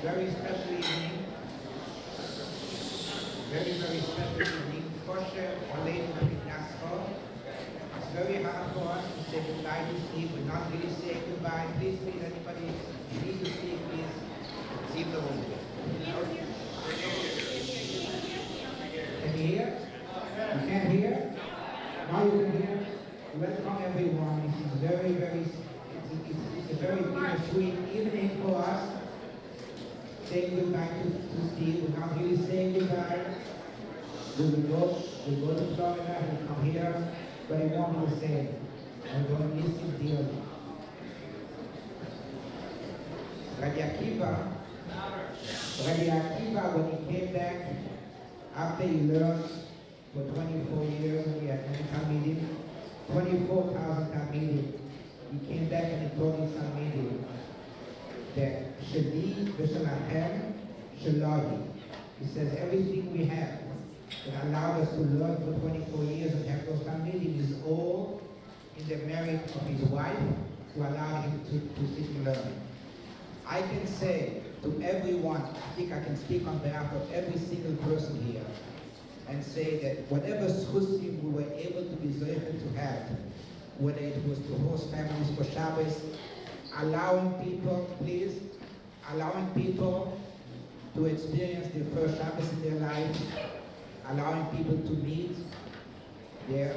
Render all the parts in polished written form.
very special evening. Very, very special evening. Kosher Olay Nasro. It's very hard for us to say goodbye to Steve. We're not really saying goodbye. Please, anybody need to speak, please leave the room. Can you hear? You can't hear? Now you can hear? Welcome everyone. This is very, very, it's a very bittersweet evening for us. Saying goodbye to Steve. We're not really saying goodbye. We will go to Florida, we'll come here, but I want to say, I'm going to miss him dearly. Rabbi Akiva, when he came back, after he learned for 24 years, and we had many Talmidim, 24,000 Talmidim, he came back and he told his Talmidim that Sheli v'Shelachem Shelali. He says everything we have that allowed us to learn for 24 years and have those Talmidim is all in the merit of his wife who allowed him to sit and learn. I can say to everyone, I think I can speak on behalf of every single person here, and say that whatever schusim we were able to be zocheh to have, whether it was to host families for Shabbos, allowing people to experience their first Shabbos in their life, allowing people to meet their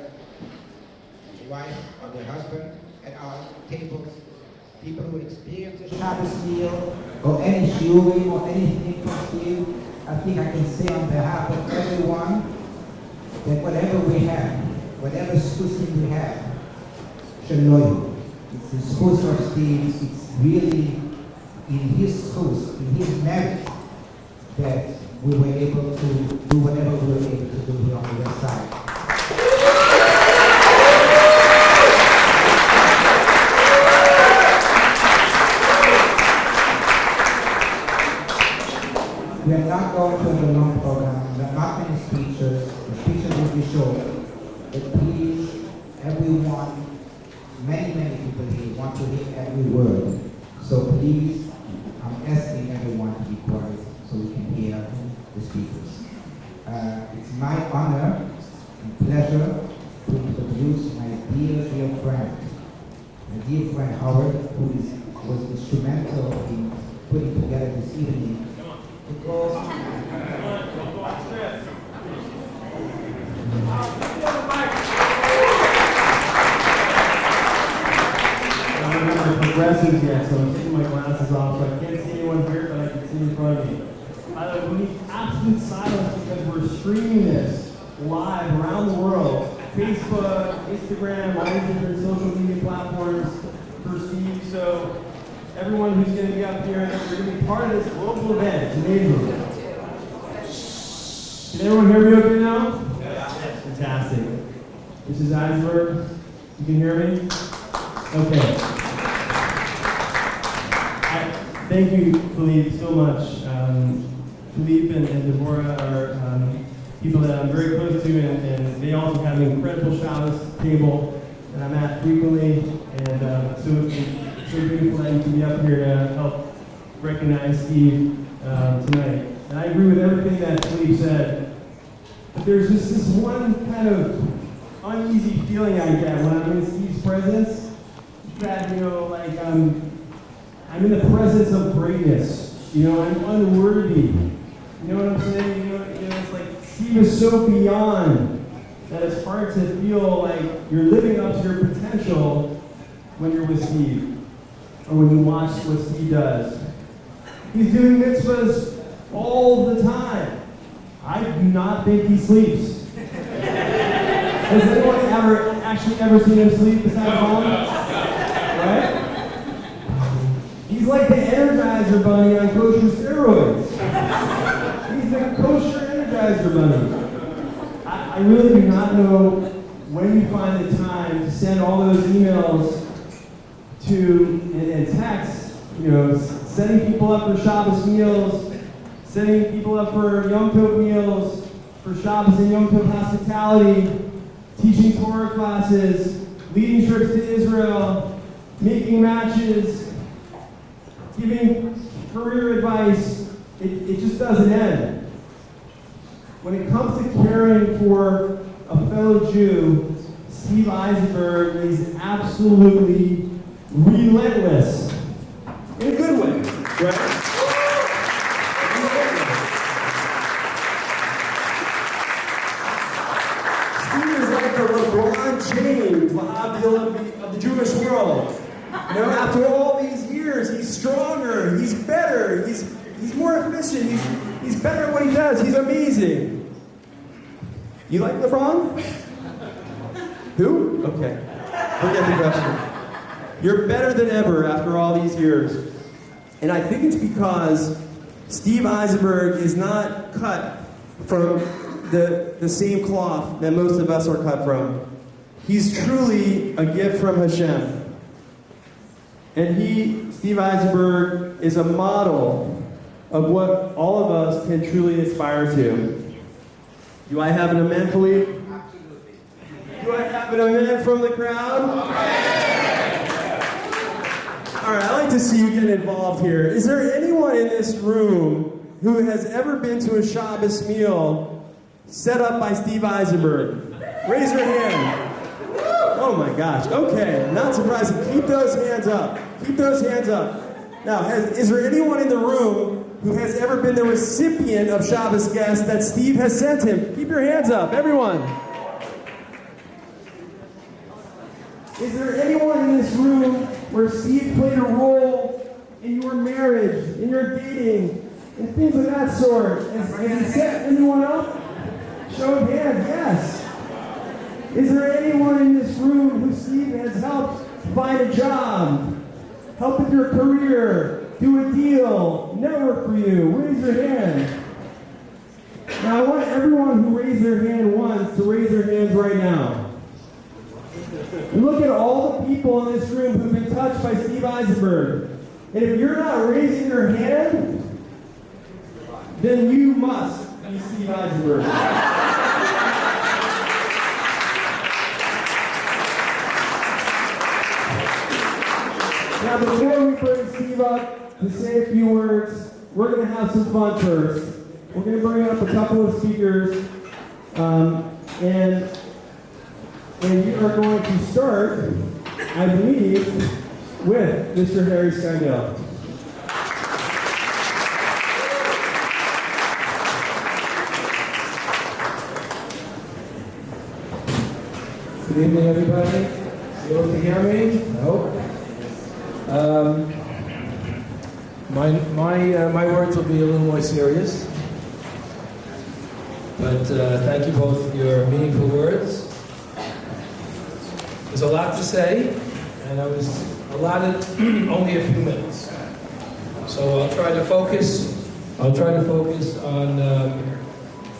wife or their husband at our tables, people who experience a Shabbos meal or any shiurim or anything from Steve. I think I can say on behalf of everyone that whatever we have, whatever schusim we have, shaloyu. It's the schus of Steve. It's really in his schus, in his merit, that we were able to do whatever we were able to do here on the west side. We are not going to have a long program. There are not many speeches. The speeches will be short. But please, everyone, many people here want to hear every word. So please, I'm asking everyone to be quiet so we can hear the speakers. It's my honor and pleasure to introduce my dear friend Howard, who was instrumental in putting together this evening. Because progressives yet, so I'm taking my glasses off, so I can't see anyone here, but I can see in front of me. We need absolute silence because we're streaming this live around the world. Facebook, Instagram, all these different social media platforms for Steve. So everyone who's going to be up here, they're going to be part of this global event. It's amazing. Can everyone hear me okay now? Yes. Fantastic. This is Eisenberg. You can hear me? Okay. Thank you, Philippe, so much. Philippe and Deborah are people that I'm very close to, and they also have an incredible Shabbos table that I'm at frequently, and so beautiful that you can be up here to help recognize Steve tonight. And I agree with everything that Philippe said, but there's just this one kind of uneasy feeling I get when I'm in Steve's presence, that, like I'm in the presence of greatness. I'm unworthy. You know what I'm saying? It's like Steve is so beyond that it's hard to feel like you're living up to your potential when you're with Steve, or when you watch what Steve does. He's doing mitzvahs all the time. I do not think he sleeps. Has anyone ever seen him sleep besides Mom? Right? He's like the Energizer Bunny on kosher steroids. He's the kosher Energizer Bunny. I really do not know when you find the time to send all those emails and texts, setting people up for Shabbos meals, setting people up for Yom Tov meals, for Shabbos and Yom Tov hospitality, teaching Torah classes, leading trips to Israel, making matches, giving career advice, just doesn't end. When it comes to caring for a fellow Jew, Steve Eisenberg is absolutely relentless. In a good way, right? Steve is like the LeBron James, of the Jewish world. You know, after all these years, he's stronger, he's better, he's more efficient, he's better at what he does, he's amazing. You like LeBron? Who? Okay. Forget the question. You're better than ever after all these years. And I think it's because Steve Eisenberg is not cut from the same cloth that most of us are cut from. He's truly a gift from Hashem. And Steve Eisenberg, is a model of what all of us can truly aspire to. Do I have an amen, Philippe? Absolutely. Do I have an amen from the crowd? All right, I'd like to see you get involved here. Is there anyone in this room who has ever been to a Shabbos meal set up by Steve Eisenberg? Raise your hand. Oh my gosh, okay, not surprising. Keep those hands up. Keep those hands up. Now, is there anyone in the room who has ever been the recipient of Shabbos guests that Steve has sent him? Keep your hands up, everyone. Is there anyone in this room where Steve played a role in your marriage, in your dating, and things of that sort? Has he set anyone up? Show of hands, yes. Is there anyone in this room who Steve has helped find a job, help with your career, do a deal, network for you? Raise your hand. Now I want everyone who raised their hand once to raise their hands right now. And look at all the people in this room who've been touched by Steve Eisenberg. And if you're not raising your hand, then you must be Steve Eisenberg. Now before we bring Steve up to say a few words, we're going to have some fun first. We're going to bring up a couple of speakers, and we are going to start, I believe, with Mr. Harry Steindale. Good evening, everybody. You able to hear me? No. My words will be a little more serious, but thank you both for your meaningful words. There's a lot to say, and I was allotted only a few minutes, so I'll try to focus on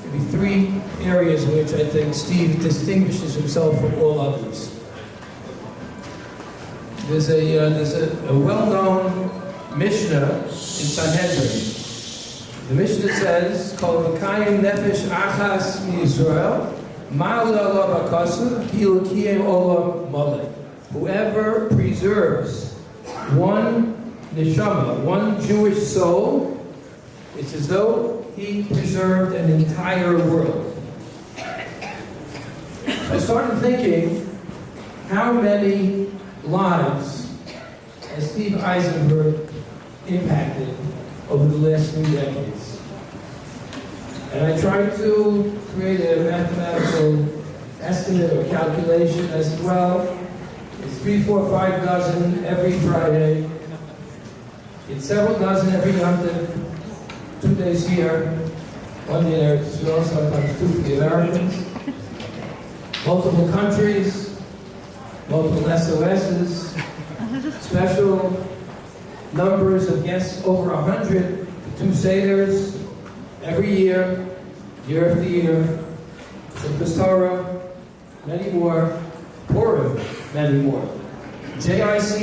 maybe three areas in which I think Steve distinguishes himself from all others. There's a well-known Mishnah in Sanhedrin. The Mishnah says, "Kol v'kayim nefesh achas miYisrael, ma'ala alav hakasav kilu kiyem olam maleh." Whoever preserves one neshama, one Jewish soul, it's as though he preserved an entire world. I started thinking, how many lives has Steve Eisenberg impacted over the last 3 decades? And I tried to create a mathematical estimate or calculation as well. It's 3, 4, 5 dozen every Friday. It's several dozen every Yom 2 days here, 1 day in Eretz Yisrael, sometimes 2 for the Americans. Multiple countries, multiple SOSs, special numbers of guests, over 100, 2 Seders, every year, year after year, Simchas Torah, many more, Purim, many more. JICNY,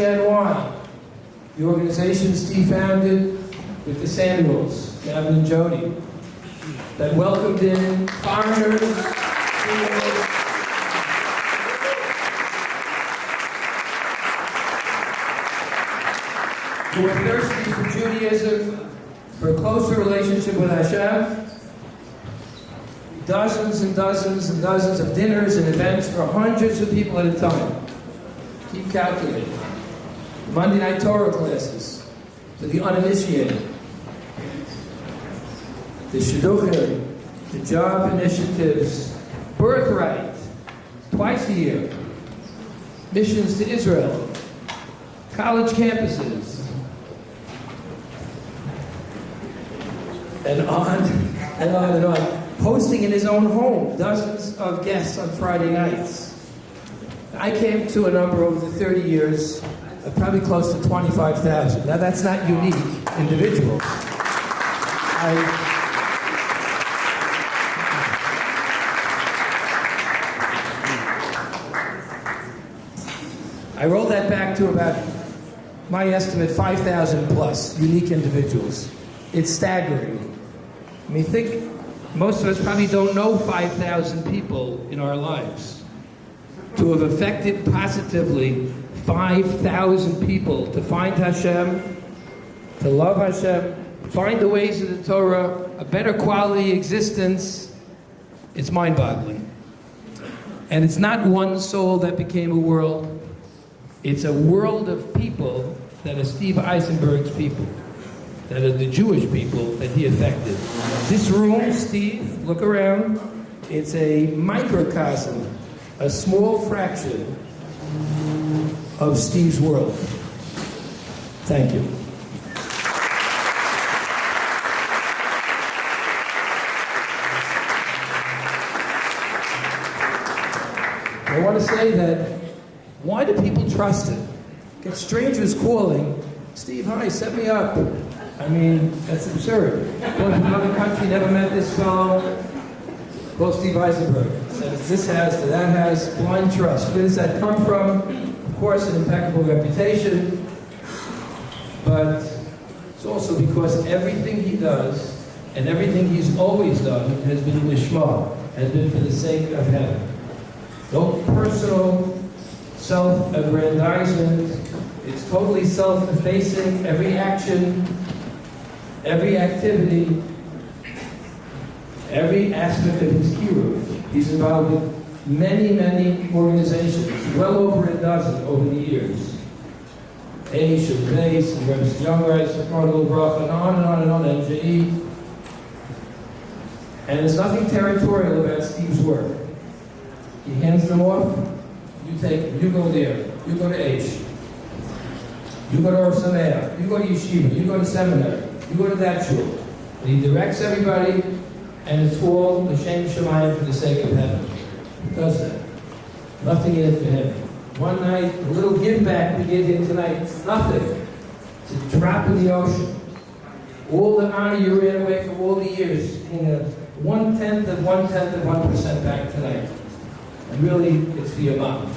the organization Steve founded with the Samuels, Gavin and Jody, that welcomed in foreigners, who were thirsty for Judaism, for a closer relationship with Hashem, dozens and dozens and dozens of dinners and events for hundreds of people at a time. Keep calculating. Monday night Torah classes for the uninitiated. The shidduchim, the job initiatives, birthright, twice a year. Missions to Israel, college campuses, and on and on and on. Hosting in his own home, dozens of guests on Friday nights. I came to a number over the 30 years of probably close to 25,000. Now that's not unique individuals. I rolled that back to about, my estimate, 5,000 plus unique individuals. It's staggering. I mean, think, most of us probably don't know 5,000 people in our lives. To have affected positively 5,000 people to find Hashem, to love Hashem, find the ways of the Torah, a better quality existence, it's mind-boggling. And it's not one soul that became a world. It's a world of people that are Steve Eisenberg's people, that are the Jewish people that he affected. This room, Steve, look around, it's a microcosm, a small fraction of Steve's world. Thank you. I want to say that, why do people trust him? Get strangers calling, Steve, hi, set me up. I mean, that's absurd. Go to another country, never met this fellow. Call Steve Eisenberg. Says this house to that house, blind trust. Where does that come from? Of course, an impeccable reputation. But it's also because everything he does, and everything he's always done, has been lishma, has been for the sake of heaven. No personal self-aggrandizement. It's totally self-effacing. Every action, every activity, every aspect of his kiruv. He's involved with many, many organizations, well over a dozen over the years. Aish and Base and Rebbe Young Rights, Carnival Bracha, and on and on and on, NJE. And there's nothing territorial about Steve's work. He hands them off, you take them, you go there, you go to Aish, you go to Or Sameach, you go to Yeshiva, you go to seminary, you go to that shul. And he directs everybody, and it's all l'shem shamayim for the sake of heaven. He does that. Nothing in it for him. One night, a little give back we gave him tonight, it's nothing. It's a drop in the ocean. All the honor you ran away from all the years, you know, 1/10 of 1% back tonight. And really, it's for your mom.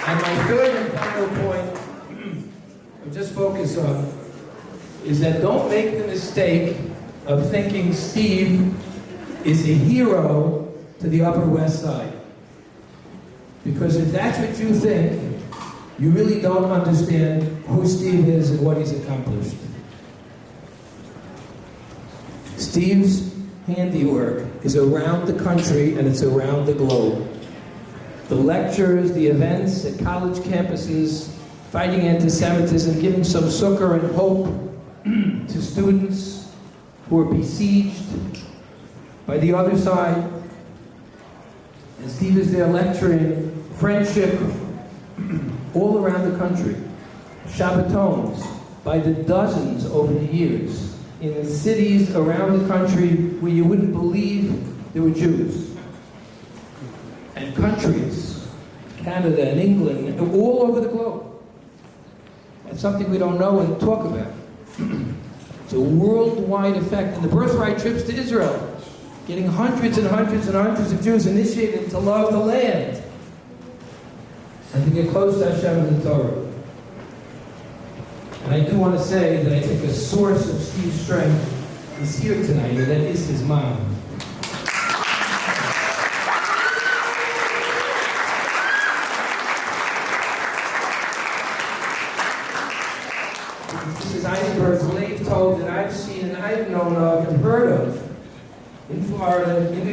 And my third and final point, I'll just focus on, is that don't make the mistake of thinking Steve is a hero to the Upper West Side. Because if that's what you think, you really don't understand who Steve is and what he's accomplished. Steve's handiwork is around the country and it's around the globe. The lectures, the events at college campuses, fighting anti-Semitism, giving some succor and hope to students who are besieged by the other side. And Steve is there lecturing friendship all around the country. Shabbatons by the dozens over the years in the cities around the country where you wouldn't believe there were Jews. And countries, Canada and England, and all over the globe. That's something we don't know and talk about. It's a worldwide effect. And the birthright trips to Israel, getting hundreds and hundreds and hundreds of Jews initiated to love the land and to get close to Hashem and the Torah. And I do want to say that I think a source of Steve's strength is here tonight, and that is his mom.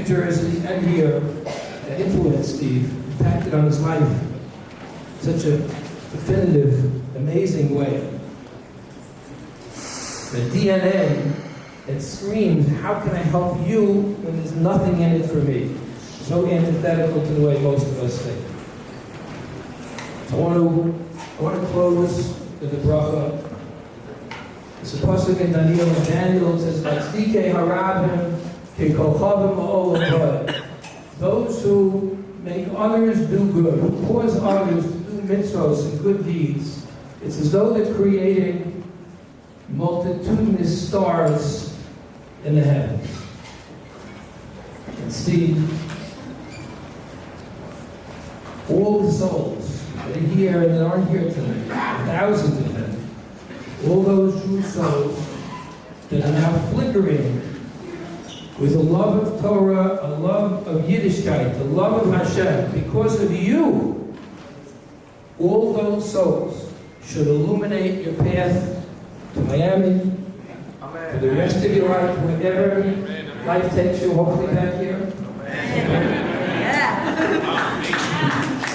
Jersey and here that influenced Steve, impacted on his life in such a definitive, amazing way. The DNA that screams, how can I help you when there's nothing in it for me? So antithetical to the way most of us think. I want to close with a bracha. It's a pasuk in Daniel and Daniel. It says, "Tzadikei harabim kekochavim ha'olam." Those who make others do good, who cause others to do mitzvos and good deeds, it's as though they're creating multitudinous stars in the heavens. And Steve, all the souls that are here and that aren't here tonight, thousands of them, all those true souls that are now flickering with a love of Torah, a love of Yiddishkeit, a love of Hashem, because of you, all those souls should illuminate your path to Miami, for the rest of your life, wherever life takes you, hopefully back here.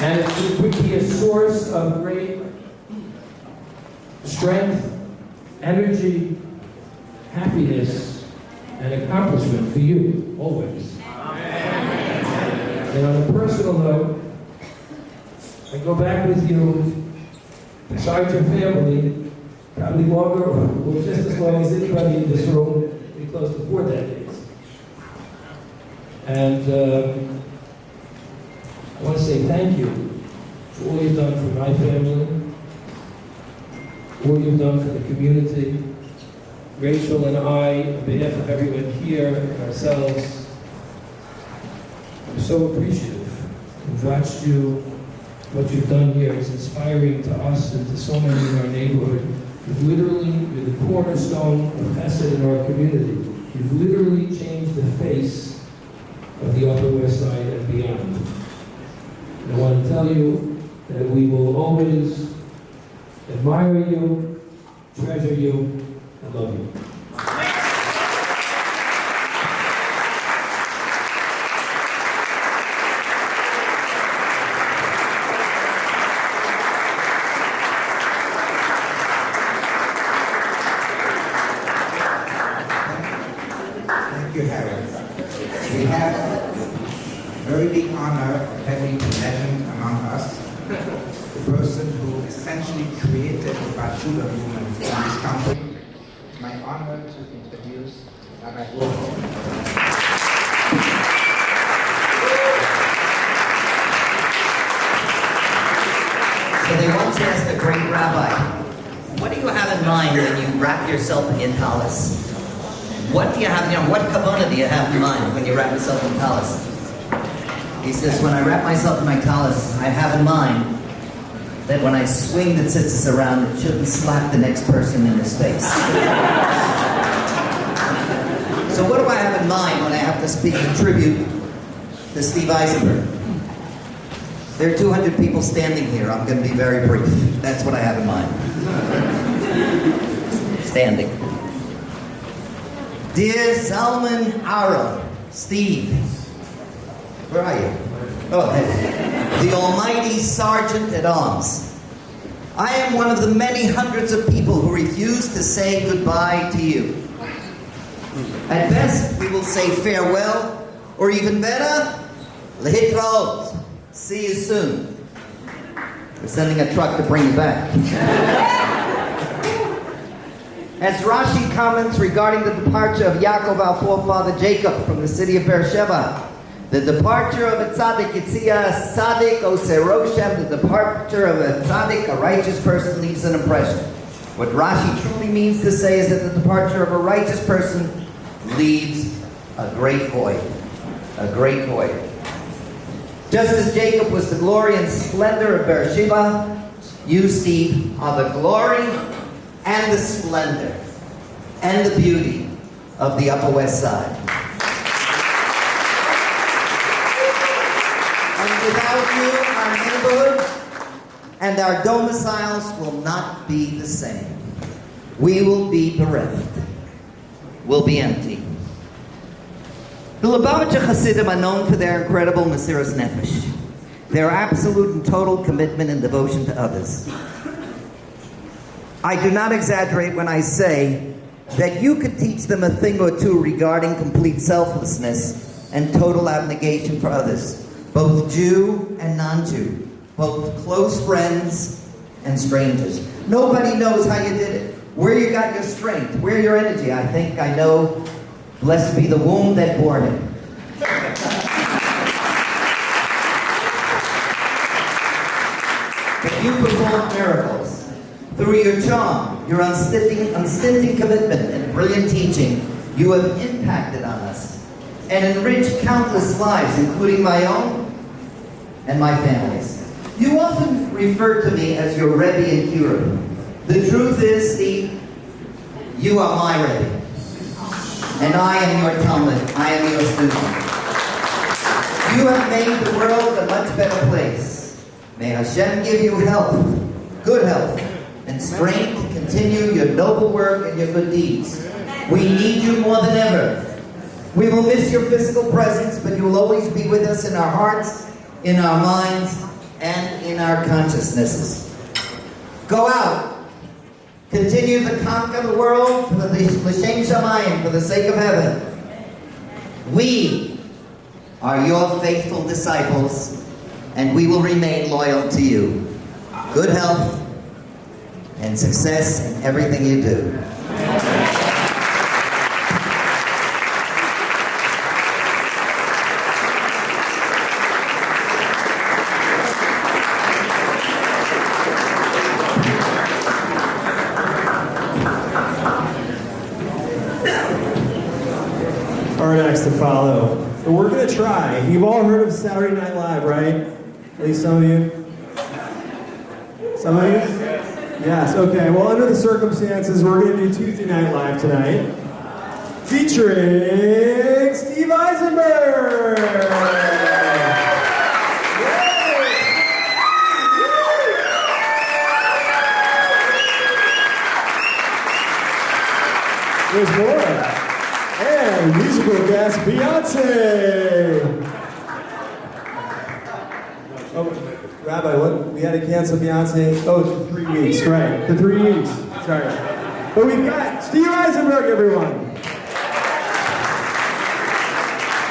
And it would be a source of great strength, energy, happiness, and accomplishment for you, always. And on a personal note, I go back with you, besides your family, probably longer, or just as long as anybody in this room, pretty close to 4 decades. And I want to say thank you for all you've done for my family, all you've done for the community. Rachel and I, on behalf of everyone here and ourselves, I'm so appreciative. We've watched you, what you've done here is inspiring to us and to so many in our neighborhood. You've you're the cornerstone of Chesed in our community. You've literally changed the face of the Upper West Side and beyond. And I want to tell you that we will always admire you, treasure you, and love you. Thank you, Harry. We have a very big honor of having present among us the person who essentially created the Bachuda movement in this country. It's my honor to introduce Rabbi Wolf. So they once asked a great rabbi, what do you have in mind when you wrap yourself in talis? What do you have, what kavanah do you have in mind when you wrap yourself in talis? He says, when I wrap myself in my talis, I have in mind that when I swing the tzitzis around, it shouldn't slap the next person in his face. So what do I have in mind when I have to speak a tribute to Steve Eisenberg? There are 200 people standing here. I'm going to be very brief. That's what I have in mind. Standing. Dear Salman Ara, Steve, where are you? Oh, the almighty Sergeant at Arms. I am one of the many hundreds of people who refuse to say goodbye to you. At best, we will say farewell, or even better, lehitraot. See you soon. We're sending a truck to bring you back. As Rashi comments regarding the departure of Yaakov, our forefather Jacob, from the city of Beersheba, the departure of a tzaddik, Yitzia, tzaddik, oseroshem, the departure of a tzaddik, a righteous person, leaves an impression. What Rashi truly means to say is that the departure of a righteous person leaves a great void. A great void. Just as Jacob was the glory and splendor of Beersheba, you, Steve, are the glory and the splendor and the beauty of the Upper West Side. And without you, our neighborhood and our domiciles will not be the same. We will be bereft. We'll be empty. The Lubavitcher Hasidim are known for their incredible Mesiras Nefesh, their absolute and total commitment and devotion to others. I do not exaggerate when I say that you could teach them a thing or two regarding complete selflessness and total abnegation for others, both Jew and non-Jew, both close friends and strangers. Nobody knows how you did it, where you got your strength, where your energy. I think I know. Blessed be the womb that bore him. But you performed miracles. Through your charm, your unstinting commitment, and brilliant teaching, you have impacted on us and enriched countless lives, including my own and my family's. You often refer to me as your Rebbe and Kiruv. The truth is, Steve, you are my Rebbe. And I am your Talmud. I am your student. You have made the world a much better place. May Hashem give you health, good health, and strength to continue your noble work and your good deeds. We need you more than ever. We will miss your physical presence, but you will always be with us in our hearts, in our minds, and in our consciousnesses. Go out. Continue to conquer the world for the L'Shem Shamayim, for the sake of heaven. We are your faithful disciples, and we will remain loyal to you. Good health and success in everything you do. Our next to follow. And we're going to try. You've all heard of Saturday Night Live, right? At least some of you? Some of you? Yes, okay. Well, under the circumstances, we're going to do Tuesday Night Live tonight. Featuring Steve Eisenberg! There's more. And musical guest Beyonce. Oh, Rabbi, what? We had to cancel Beyonce. Oh, for 3 weeks, right? For 3 weeks. Sorry. But we've got Steve Eisenberg, everyone.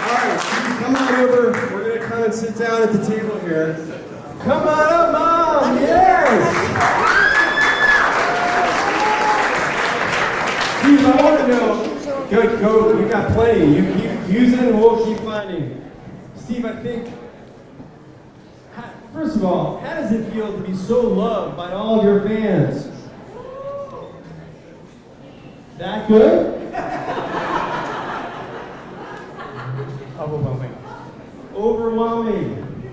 All right, Steve, come on over. We're going to come and sit down at the table here. Come on up, Mom. Yes. Steve, I want to know. Go, you got plenty. You keep using and we'll keep finding. Steve, I think, first of all, how does it feel to be so loved by all of your fans? That good? Overwhelming. Overwhelming.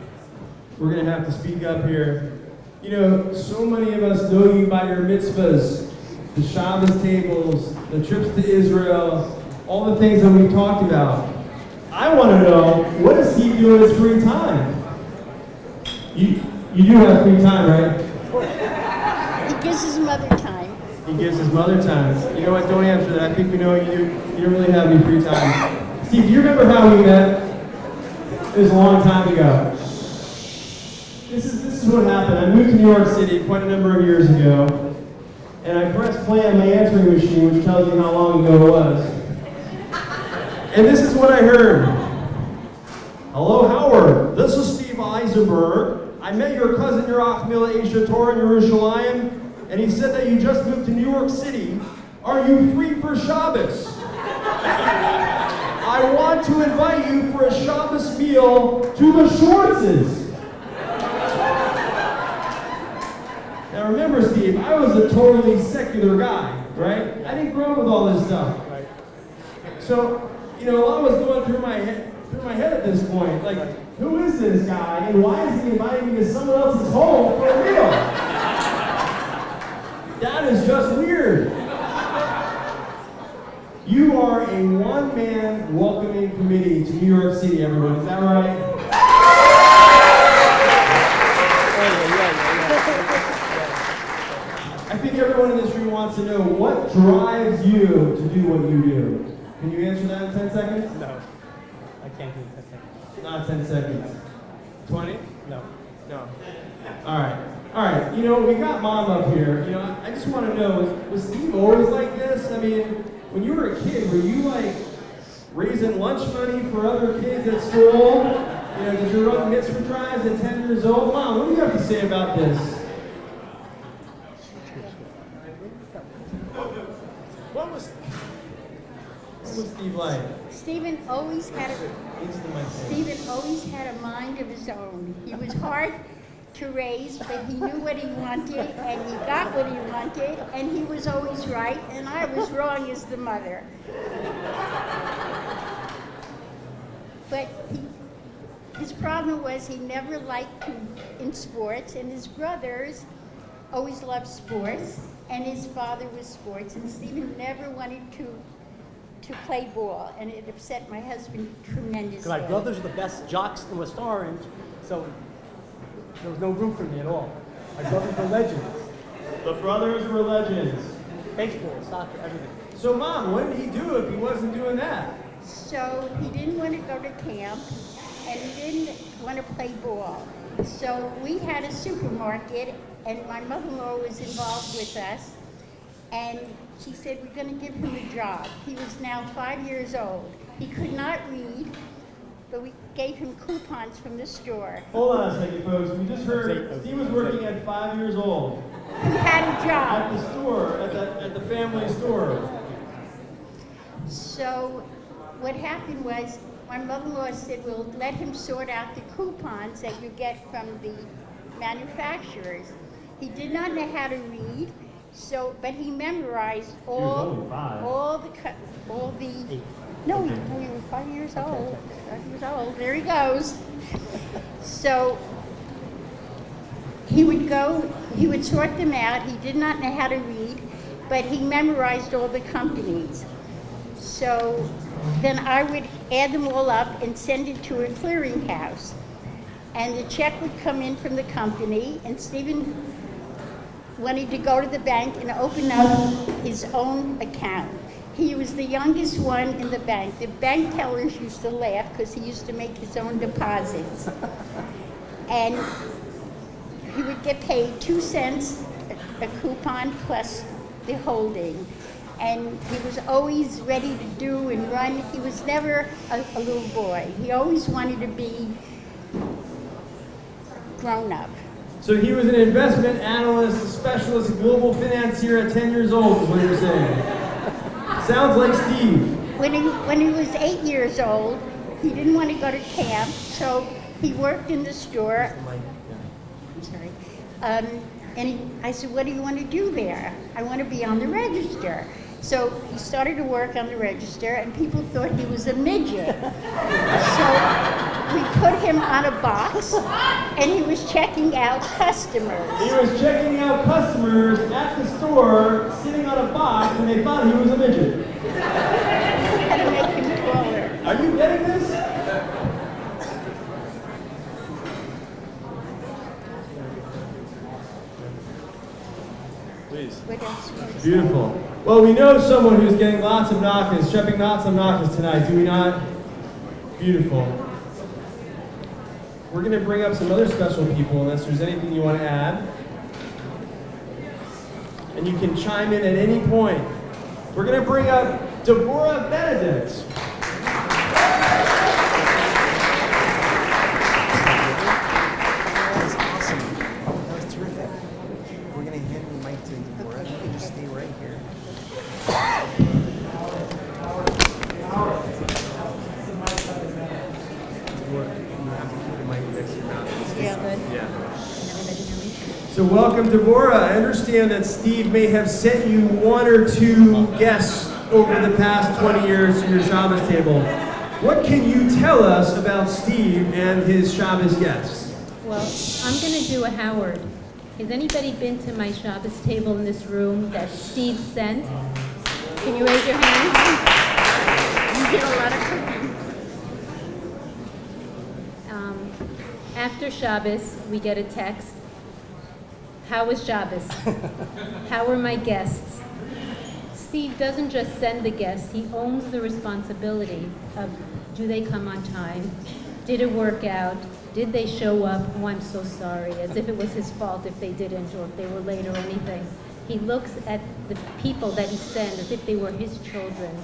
We're going to have to speak up here. You know, so many of us know you by your mitzvahs. The Shabbos tables, the trips to Israel, all the things that we've talked about. I want to know, what does he do in his free time? You do have free time, right? He gives his mother time. He gives his mother time. You know what? Don't answer that. I think we know you do. You don't really have any free time. Steve, do you remember how we met? It was a long time ago. This is what happened. I moved to New York City quite a number of years ago. And I pressed play on my answering machine, which tells you how long ago it was. And this is what I heard. Hello, Howard. This is Steve Eisenberg. I met your cousin Yerach Mila Esha Torah in Yerushalayim, and he said that you just moved to New York City. Are you free for Shabbos? I want to invite you for a Shabbos meal to the Schwartzes. Now remember, Steve, I was a totally secular guy, right? I didn't grow up with all this stuff. So, you know, a lot was going through my head at this point. Like, who is this guy, and why is he inviting me to someone else's home for a meal? That is just weird. You are a one-man welcoming committee to New York City, everyone. Is that right? I think everyone in this room wants to know, what drives you to do what you do? Can you answer that in 10 seconds? No. Not 10 seconds. 20? No. No. All right. All right. You know, we got Mom up here. You know, I just want to know, was Steve always like this? I mean, when you were a kid, were you like raising lunch money for other kids at school? You know, did you run mitzvah drives at 10 years old? Mom, what do you have to say about this? What was Steve like? Stephen always had a mind of his own. He was hard to raise, but he knew what he wanted, and he got what he wanted, and he was always right, and I was wrong as the mother. But his problem was he never liked to in sports, and his brothers always loved sports, and his father was sports, and Stephen never wanted to play ball, and it upset my husband tremendously. My brothers are the best jocks in West Orange, so there was no room for me at all. My brothers were legends. The brothers were legends. Baseball, soccer, everything. So, Mom, what did he do if he wasn't doing that? So he didn't want to go to camp, and he didn't want to play ball. So we had a supermarket, and my mother-in-law was involved with us, and she said, we're going to give him a job. He was now 5 years old. He could not read, but we gave him coupons from the store. Hold on a second, folks. We just heard Steve was working at 5 years old. He had a job. At the store, at the family store. So what happened was, my mother-in-law said, we'll let him sort out the coupons that you get from the manufacturers. He did not know how to read, but he memorized all the. No, he was 5 years old. 5 years old. There he goes. So he would sort them out. He did not know how to read, but he memorized all the companies. So then I would add them all up and send it to a clearinghouse. And the check would come in from the company, and Stephen wanted to go to the bank and open up his own account. He was the youngest one in the bank. The bank tellers used to laugh because he used to make his own deposits. And he would get paid 2 cents a coupon plus the holding. And he was always ready to do and run. He was never a little boy. He always wanted to be grown up. So he was an investment analyst, a specialist, a global financier at 10 years old, is what you're saying. Sounds like Steve. When he was 8 years old, he didn't want to go to camp, so he worked in the store. I'm sorry. I said, what do you want to do there? I want to be on the register. So he started to work on the register, and people thought he was a midget. So we put him on a box, and he was checking out customers. He was checking out customers at the store, sitting on a box, and they thought he was a midget. How to make him taller. Are you getting this? Please. What else was Beautiful. Well, we know someone who's getting lots of knockers, shipping lots of knockers tonight, do we not? Beautiful. We're going to bring up some other special people unless there's anything you want to add. And you can chime in at any point. We're going to bring up Deborah Benedict. So welcome, Deborah. I understand that Steve may have sent you one or two guests over the past 20 years to your Shabbos table. What can you tell us about Steve and his Shabbos guests? Well, I'm going to do a Howard. Has anybody been to my Shabbos table in this room that Steve sent? Can you raise your hand? You did a lot of cooking. After Shabbos, we get a text. How was Shabbos? How were my guests? Steve doesn't just send the guests, he owns the responsibility of do they come on time? Did it work out? Did they show up? Oh, I'm so sorry, as if it was his fault if they didn't or if they were late or anything. He looks at the people that he sends as if they were his children,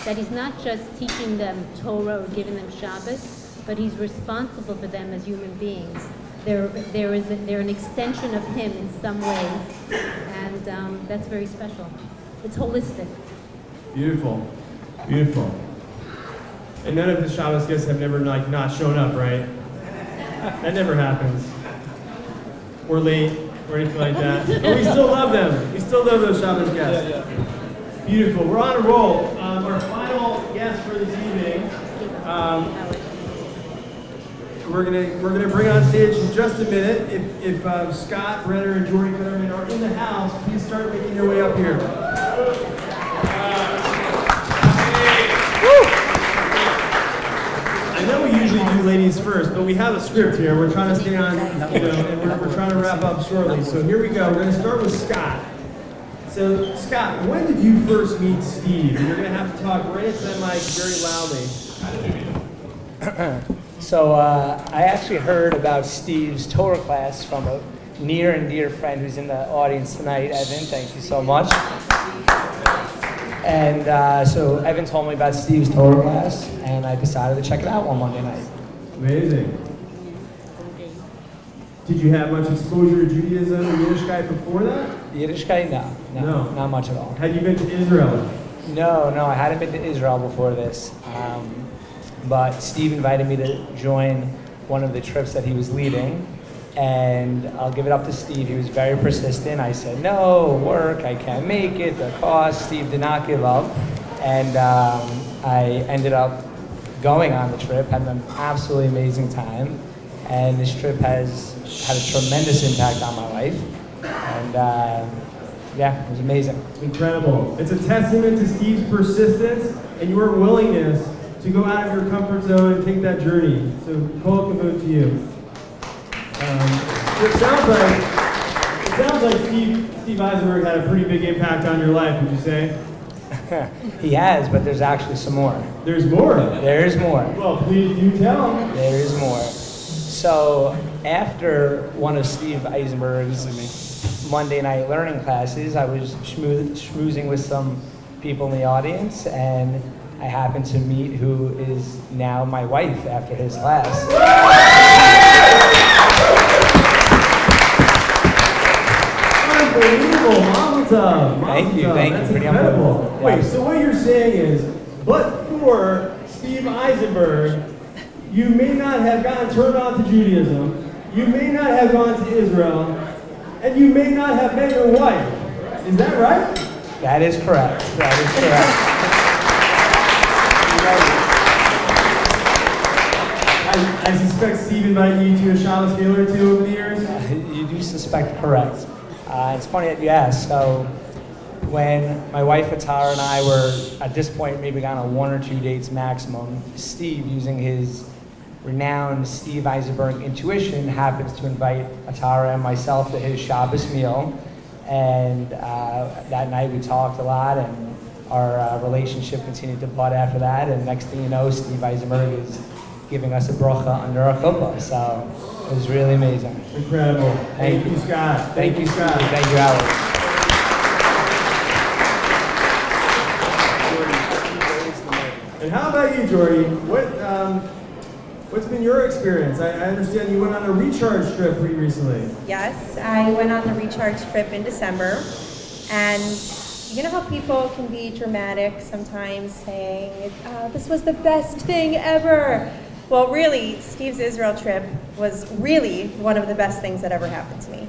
that he's not just teaching them Torah or giving them Shabbos, but he's responsible for them as human beings. They're an extension of him in some way, and that's very special. It's holistic. Beautiful. Beautiful. And none of the Shabbos guests have never not shown up, right? That never happens. Or late, or anything like that. But we still love them. We still love those Shabbos guests. Yeah. Beautiful. We're on a roll. Our final guest for this evening. We're gonna bring on stage in just a minute. If Scott, Brenner, and Jordy Fetterman are in the house, please start making your way up here. I know we usually do ladies first, but we have a script here. We're trying to stay on, and we're trying to wrap up shortly. So here we go. We're going to start with Scott. So, Scott, when did you first meet Steve? And you're going to have to talk right into that mic very loudly. So I actually heard about Steve's Torah class from a near and dear friend who's in the audience tonight, Evan. Thank you so much. And so Evan told me about Steve's Torah class, and I decided to check it out one Monday night. Amazing. Did you have much exposure to Judaism and Yiddishkeit before that? Yiddishkeit? No, not much at all. Had you been to Israel? No, I hadn't been to Israel before this. But Steve invited me to join one of the trips that he was leading, and I'll give it up to Steve. He was very persistent. I said, no, work, I can't make it, the cost. Steve did not give up, and I ended up going on the trip, had an absolutely amazing time, and this trip has had a tremendous impact on my life, and yeah, it was amazing. Incredible. It's a testament to Steve's persistence and your willingness to go out of your comfort zone and take that journey. So, kol kavod to you. It sounds like Steve Eisenberg had a pretty big impact on your life, would you say? He has, but there's actually some more. There's more? There's more. Well, please do tell. There is more. So, after one of Steve Eisenberg's Monday night learning classes, I was schmoozing with some people in the audience, and I happened to meet who is now my wife after his class. Unbelievable, Mazel tov. Thank you. That's Pretty incredible. unbelievable. Wait, so what you're saying is, but for Steve Eisenberg, you may not have gotten turned on to Judaism, you may not have gone to Israel, and you may not have met your wife. Is that right? That is correct. That is correct. I suspect Steve invited you to a Shabbos meal or two over the years? You do suspect correct. It's funny that you ask. So when my wife Atara and I were, at this point, maybe gone on 1 or 2 dates maximum, Steve, using his renowned Steve Eisenberg intuition, happens to invite Atara and myself to his Shabbos meal. And that night we talked a lot, and our relationship continued to bud after that. And next thing you know, Steve Eisenberg is giving us a bracha under our chuppah. So it was really amazing. Incredible. Thank you, Scott. Thank you, Scott. Thank you, Alex. And how about you, Jordy? What's been your experience? I understand you went on a recharge trip pretty recently. Yes, I went on the recharge trip in December, and you know how people can be dramatic sometimes, saying, this was the best thing ever. Well, really, Steve's Israel trip was really one of the best things that ever happened to me.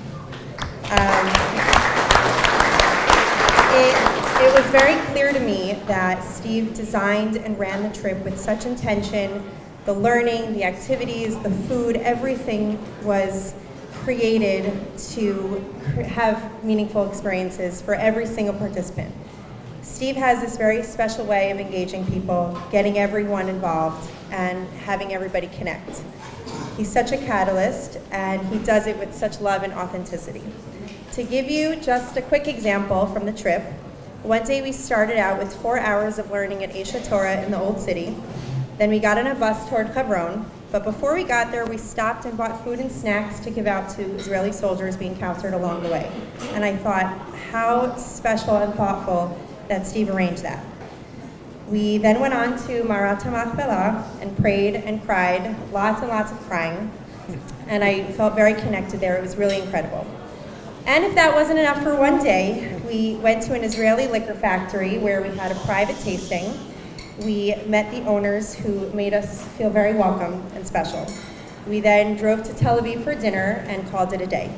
It was very clear to me that Steve designed and ran the trip with such intention. The learning, the activities, the food, everything was created to have meaningful experiences for every single participant. Steve has this very special way of engaging people, getting everyone involved, and having everybody connect. He's such a catalyst, and he does it with such love and authenticity. To give you just a quick example from the trip, one day we started out with 4 hours of learning at Esha Torah in the Old City. Then we got on a bus toward Hebron, But before we got there, we stopped and bought food and snacks to give out to Israeli soldiers being captured along the way. And I thought, how special and thoughtful that Steve arranged that. We then went on to Marat HaMachpelah and prayed and cried, lots and lots of crying. And I felt very connected there. It was really incredible. And if that wasn't enough for one day, we went to an Israeli liquor factory where we had a private tasting. We met the owners who made us feel very welcome and special. We then drove to Tel Aviv for dinner and called it a day.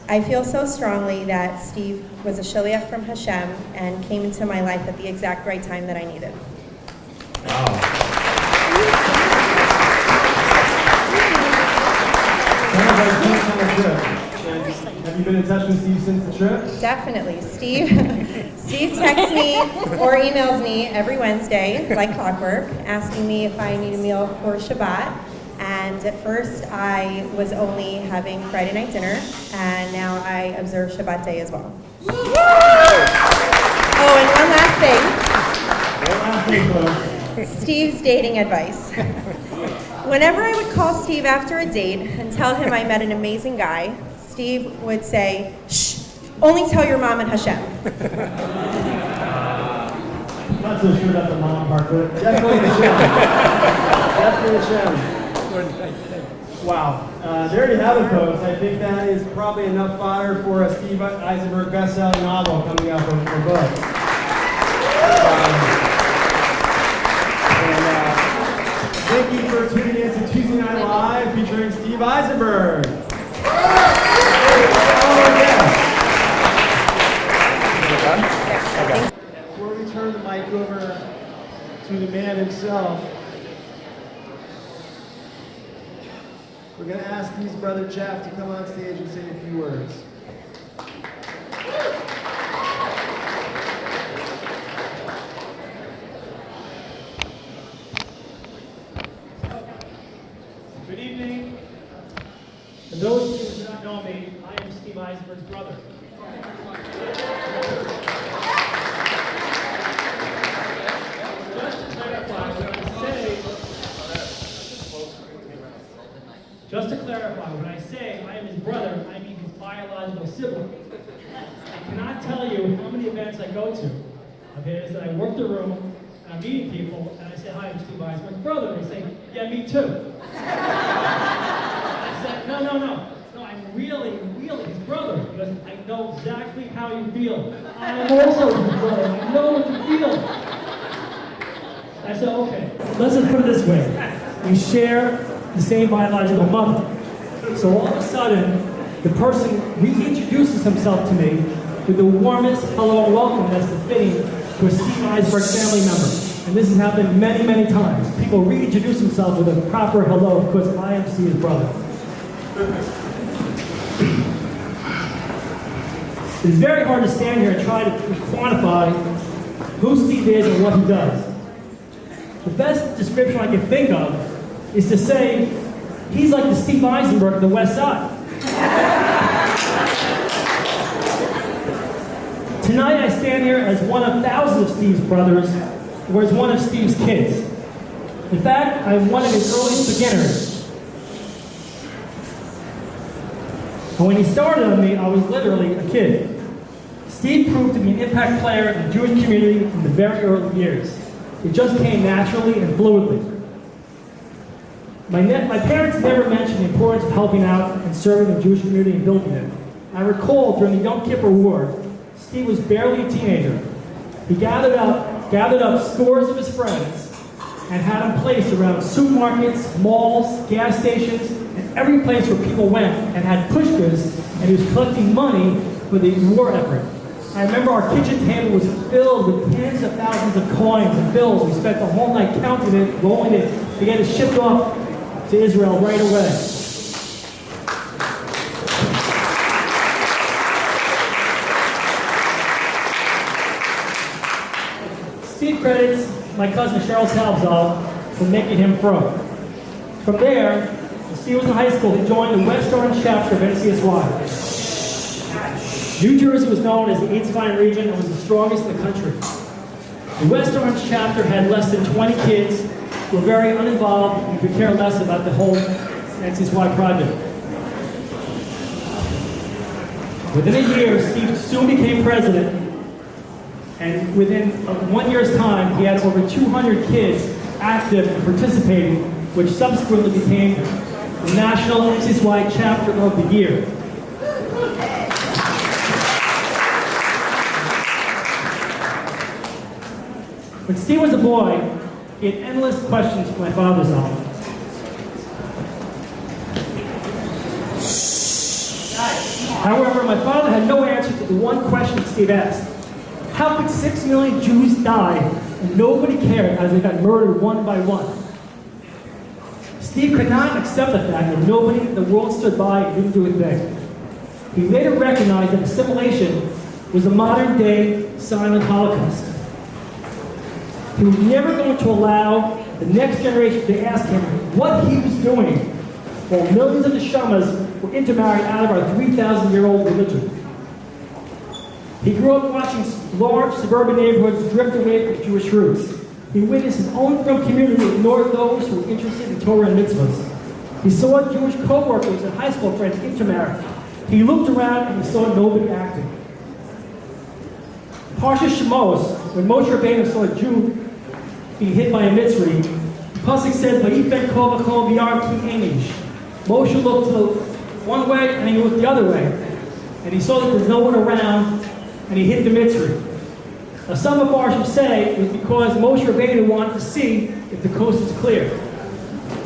I feel so strongly that Steve was a shaliach from Hashem and came into my life at the exact right time that I needed. Have you been in touch with Steve since the trip? Definitely. Steve texts me or emails me every Wednesday, like clockwork, asking me if I need a meal for Shabbat. And at first, I was only having Friday night dinner, and now I observe Shabbat day as well. Oh, and one last thing. Steve's dating advice. Whenever I would call Steve after a date and tell him I met an amazing guy, Steve would say, "Shh, only tell your mom and Hashem." Not so sure about the mom part, but definitely Hashem. Definitely Hashem. Wow. There you have it, folks. I think that is probably enough fodder for a Steve Eisenberg best-selling novel coming out from the book. Thank you for tuning in to Tuesday Night Live featuring Steve Eisenberg. Before we turn the mic over to the man himself, we're going to ask Steve's brother Jeff to come on stage and say a few words. Good evening. For those of you who do not know me, I am Steve Eisenberg's brother. Just to clarify, when I say I am his brother, I mean his biological sibling. I cannot tell you how many events I go to. Okay, is that I work the room, and I'm meeting people, and I say, "Hi, I'm Steve Eisenberg's brother." And they say, "Yeah, me too." I said, no, I'm really his brother, because I know exactly how you feel. I'm also his brother, I know what you feel. I said, okay, let's just put it this way. We share the same biological mother. So all of a sudden, the person reintroduces himself to me with the warmest hello and welcome that's befitting to a Steve Eisenberg family member. And this has happened many, many times. People reintroduce themselves with a proper hello because I am Steve's brother. It's very hard to stand here and try to quantify who Steve is and what he does. The best description I can think of is to say he's like the Steve Eisenberg of the West Side. Tonight I stand here as one of thousands of Steve's brothers, or as one of Steve's kids. In fact, I'm one of his earliest beginners. And when he started on me, I was literally a kid. Steve proved to be an impact player in the Jewish community from the very early years. It just came naturally and fluidly. My parents never mentioned the importance of helping out and serving the Jewish community and building it. I recall during the Yom Kippur War, Steve was barely a teenager. He gathered up scores of his friends and had them placed around supermarkets, malls, gas stations, and every place where people went and had pushkas, and he was collecting money for the war effort. I remember our kitchen table was filled with tens of thousands of coins and bills. We spent the whole night counting it, rolling it, to get it shipped off to Israel right away. Steve credits my cousin Cheryl Salzal for making him pro. From there, when Steve was in high school, he joined the West Orange chapter of NCSY. New Jersey was known as the Eisenberg region and was the strongest in the country. The West Orange chapter had less than 20 kids, were very uninvolved and could care less about the whole NCSY project. Within a year, Steve soon became president, and within 1 year's time, he had over 200 kids active and participating, which subsequently became the National NCSY Chapter of the Year. When Steve was a boy, he had endless questions for my father's office. However, my father had no answer to the one question Steve asked. How could 6 million Jews die and nobody cared as they got murdered one by one? Steve could not accept the fact that nobody in the world stood by and didn't do a thing. He later recognized that assimilation was a modern-day silent Holocaust. He was never going to allow the next generation to ask him what he was doing while millions of neshamas were intermarried out of our 3,000-year-old religion. He grew up watching large suburban neighborhoods drift away from Jewish roots. He witnessed his own frum community ignore those who were interested in Torah and mitzvahs. He saw Jewish co-workers and high school friends intermarry. He looked around and he saw nobody acting. Parsha Shemos, when Moshe Rabbeinu saw a Jew being hit by a Mitzri, the pasuk says, "Vayifen kol v'kol v'yar ki enish." Moshe looked one way and he looked the other way, and he saw that there's no one around, and he hit the Mitzri. Now, some of Farshim say it was because Moshe Rabbeinu wanted to see if the coast is clear.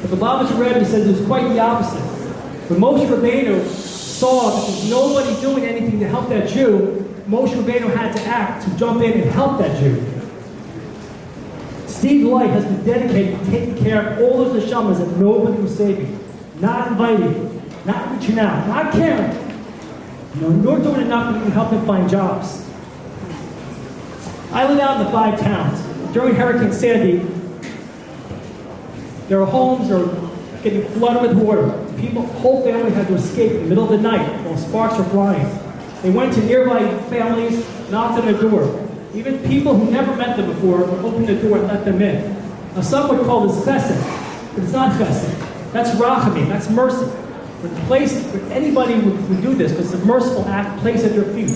But the Lubavitcher Rebbe says it was quite the opposite. When Moshe Rabbeinu saw that there's nobody doing anything to help that Jew, Moshe Rabbeinu had to act to jump in and help that Jew. Steve's life has been dedicated to taking care of all those neshamas that nobody was saving, not inviting, not reaching out, not caring, nor doing enough to help them find jobs. I live out in the 5 towns. During Hurricane Sandy, their homes are getting flooded with water. People, whole family had to escape in the middle of the night while sparks were flying. They went to nearby families, knocked on their door. Even people who never met them before opened the door and let them in. Now, some would call this chesed, but it's not chesed. That's rachamim, that's mercy. When anybody would do this, because it's a merciful act placed at their feet.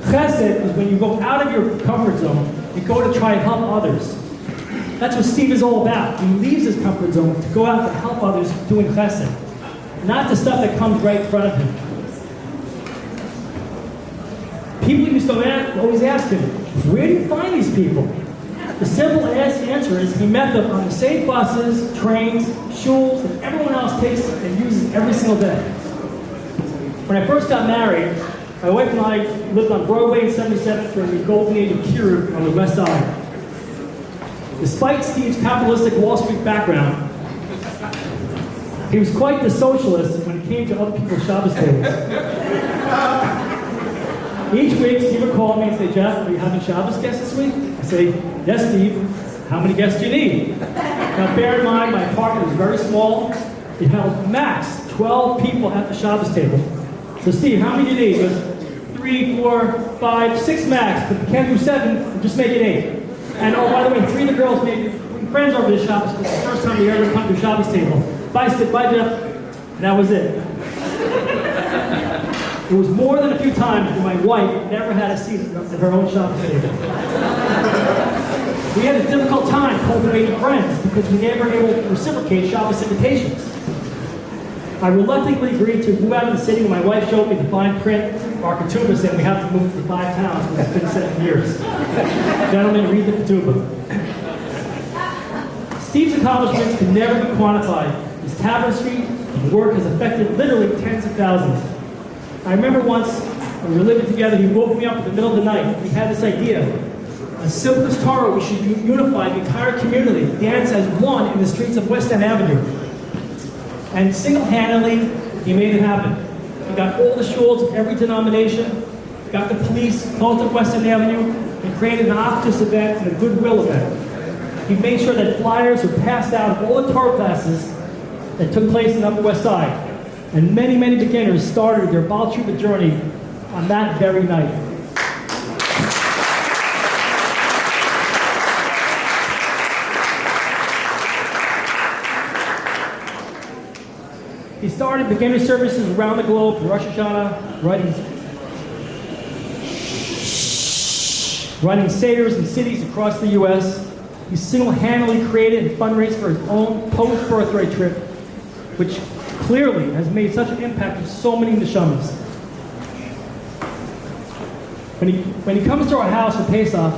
Chesed is when you go out of your comfort zone, you go to try and help others. That's what Steve is all about. He leaves his comfort zone to go out to help others doing chesed, not the stuff that comes right in front of him. People used to always ask him, where do you find these people? The simple answer is he met them on the same buses, trains, shuls that everyone else takes and uses every single day. When I first got married, my wife and I lived on Broadway and 77th during the golden age of Kiruv on the west side. Despite Steve's capitalistic Wall Street background, he was quite the socialist when it came to other people's Shabbos tables. Each week, Steve would call me and say, Jeff, are you having Shabbos guests this week? I say, yes, Steve. How many guests do you need? Now, bear in mind, my apartment was very small. It held max 12 people at the Shabbos table. So, Steve, how many do you need? He goes, 3, 4, 5, 6 max. But if you can't do 7, just make it 8. And oh, by the way, 3 of the girls made friends over the Shabbos because it's the first time they ever come to the Shabbos table. Bye, Steve. Bye, Jeff. And that was it. It was more than a few times when my wife never had a seat at her own Shabbos table. We had a difficult time cultivating friends because we never were able to reciprocate Shabbos invitations. I reluctantly agreed to move out of the city when my wife showed me the fine print of our ketubah saying we have to move to the 5 towns, which has been 7 years. Gentlemen, read the ketubah. Steve's accomplishments can never be quantified. His tapestry and work has affected literally tens of thousands. I remember once, when we were living together, he woke me up in the middle of the night. He had this idea. On simplest Torah, we should unify the entire community, dance as one in the streets of West End Avenue. And single-handedly, he made it happen. He got all the shuls of every denomination, got the police, called up West End Avenue, and created an Octus event and a Goodwill event. He made sure that flyers were passed out of all the Torah classes that took place in the Upper West Side. And many, many beginners started their Baal Tshuva journey on that very night. He started beginner services around the globe for Rosh Hashanah, running Seder's in cities across the U.S. He single-handedly created and fundraised for his own post-birthright trip, which clearly has made such an impact on so many neshamas. When he comes to our house for Pesach,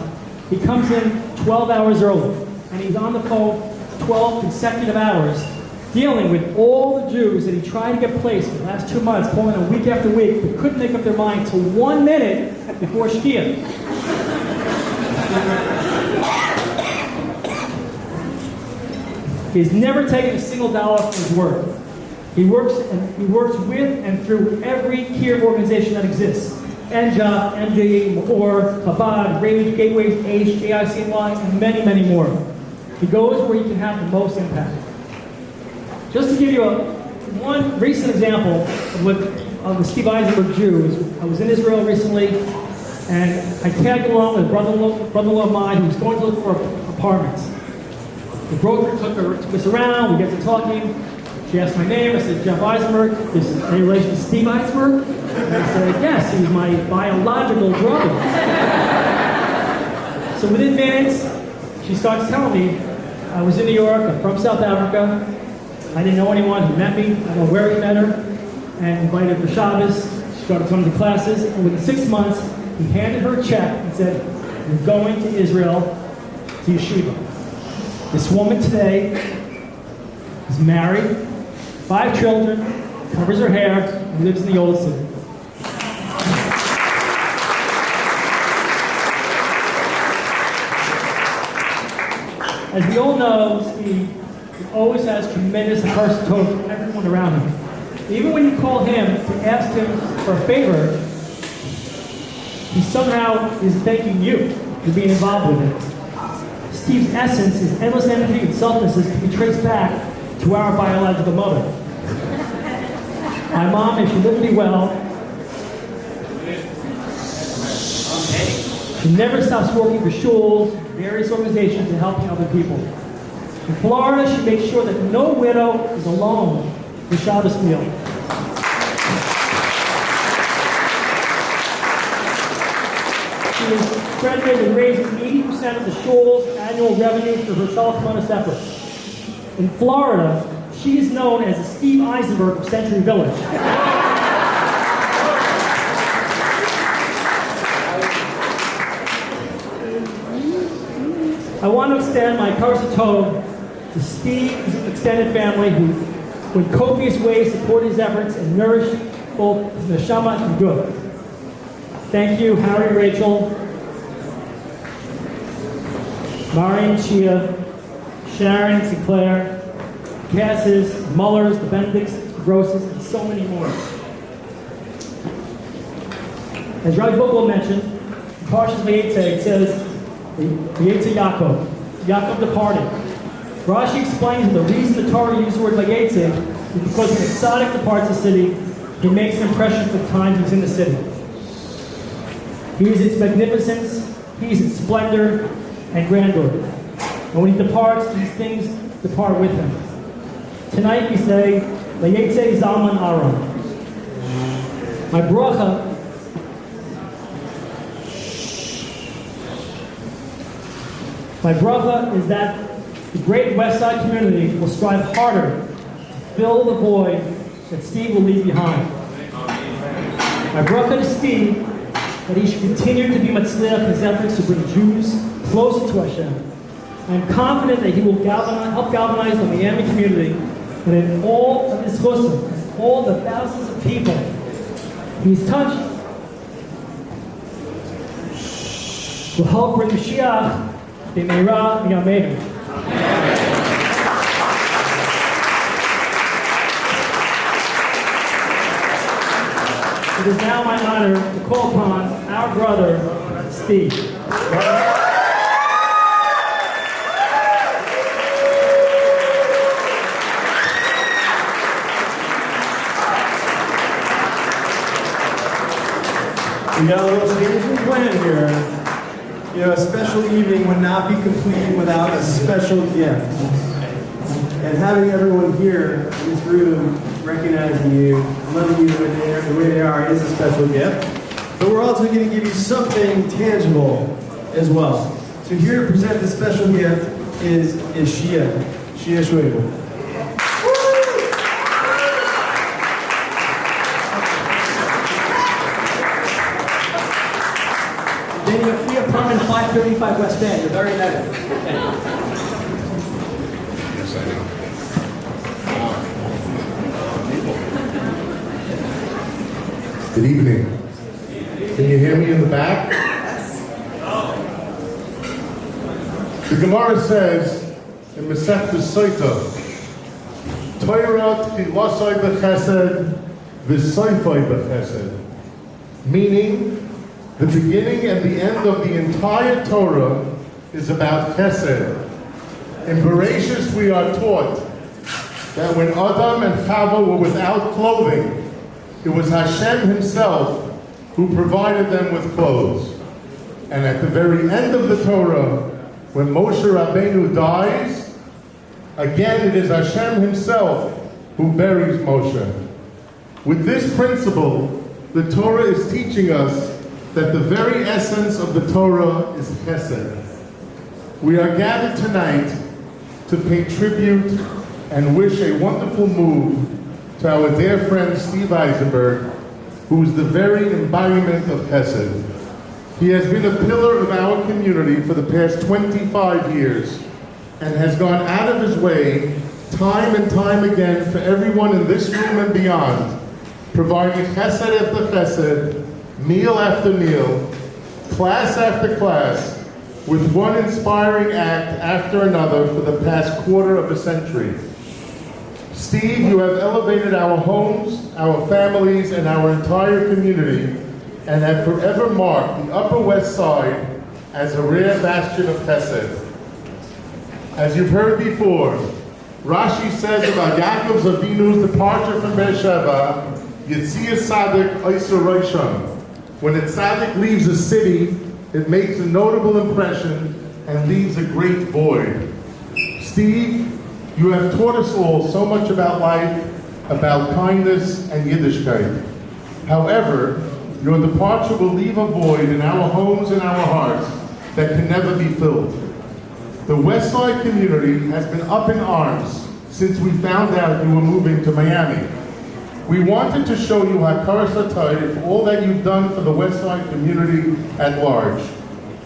he comes in 12 hours early, and he's on the phone 12 consecutive hours, dealing with all the Jews that he tried to get placed for the last 2 months, calling them week after week, but couldn't make up their mind till 1 minute before Shkia. He's never taken a single dollar from his work. He works with and through every care organization that exists. NJA, MJE, Ma'or, Chabad, Rage, Gateways, H, JICNY, and many, many more. He goes where he can have the most impact. Just to give you one recent example of the Steve Eisenberg Jew, I was in Israel recently, and I tagged along with a brother-in-law of mine who was going to look for apartments. The broker took us around, we got to talking. She asked my name, I said, Jeff Eisenberg, is any relation to Steve Eisenberg? And I said, yes, he's my biological brother. So within minutes, she starts telling me, I was in New York, I'm from South Africa, I didn't know anyone who met me, I don't know where he met her, and invited her for Shabbos. She started coming to classes, and within 6 months, he handed her a check and said, you're going to Israel, to yeshiva. This woman today is married, 5 children, covers her hair, and lives in the old city. As we all know, Steve always has tremendous encouragement to everyone around him. Even when you call him to ask him for a favor, he somehow is thanking you for being involved with it. Steve's essence, his endless energy and selflessness can be traced back to our biological mother. My mom, if she lived me well, she never stops working for shuls, various organizations, and helping other people. In Florida, she makes sure that no widow is alone for Shabbos meal. She is credited with raising 80% of the shul's annual revenue through her self-bonus efforts. In Florida, she is known as the Steve Eisenberg of Century Village. I want to extend my Karsa Tov to Steve's extended family who, in copious ways, support his efforts and nourish both his neshama and good. Thank you, Harry, Rachel, Marion, Chia, Sharon, Sinclair, Cassis, Mullers, the Benedicts, the Grosses, and so many more. As Rabbi Bogle mentioned, in Parshas Vayetze, it says, Vayetze Yaakov. Yaakov departed. Rashi explains that the reason the Torah used the word Vayetze is because when a tzaddik departs the city, he makes an impression for the time he's in the city. He is its magnificence, he is its splendor and grandeur. And when he departs, these things depart with him. Tonight we say, Vayetze Zalman Aram. My bracha is that the great West Side community will strive harder to fill the void that Steve will leave behind. My bracha to Steve, that he should continue to be matzliach his efforts to bring Jews closer to Hashem. I am confident that he will help galvanize the Miami community, and in all of his chosim, all the thousands of people he's touched, will help bring Mashiach b'meira b'yameinu. It is now my honor to call upon our brother, Steve. We got a little change in plan here. You know, a special evening would not be complete without a special gift. And having everyone here in this room recognizing you, loving you the way they are is a special gift. But we're also going to give you something tangible as well. So here to present the special gift is Shia Schwebel. Getting a free apartment 535 West End. You're very nice. Yes, I know. Good evening. Can you hear me in the back? The Gemara says in Masechta Soita, Torah tchilasai b'chesed v'soifai b'chesed, meaning the beginning and the end of the entire Torah is about chesed. In Bereshis we are taught that when Adam and Chava were without clothing, it was Hashem himself who provided them with clothes. And at the very end of the Torah, when Moshe Rabbeinu dies, again it is Hashem himself who buries Moshe. With this principle, the Torah is teaching us that the very essence of the Torah is chesed. We are gathered tonight to pay tribute and wish a wonderful move to our dear friend Steve Eisenberg, who is the very embodiment of chesed. He has been a pillar of our community for the past 25 years and has gone out of his way time and time again for everyone in this room and beyond, providing chesed after chesed, meal after meal, class after class, with one inspiring act after another for the past quarter of a century. Steve, you have elevated our homes, our families, and our entire community, and have forever marked the Upper West Side as a rare bastion of chesed. As you've heard before, Rashi says about Yaakov's Avinu's departure from Beersheba, Yitzia Sadik Oisa Rosham. When a tzaddik leaves a city, it makes a notable impression and leaves a great void. Steve, you have taught us all so much about life, about kindness and Yiddishkeit. However, your departure will leave a void in our homes and our hearts that can never be filled. The West Side community has been up in arms since we found out you were moving to Miami. We wanted to show you Hakaras HaTorah for all that you've done for the West Side community at large.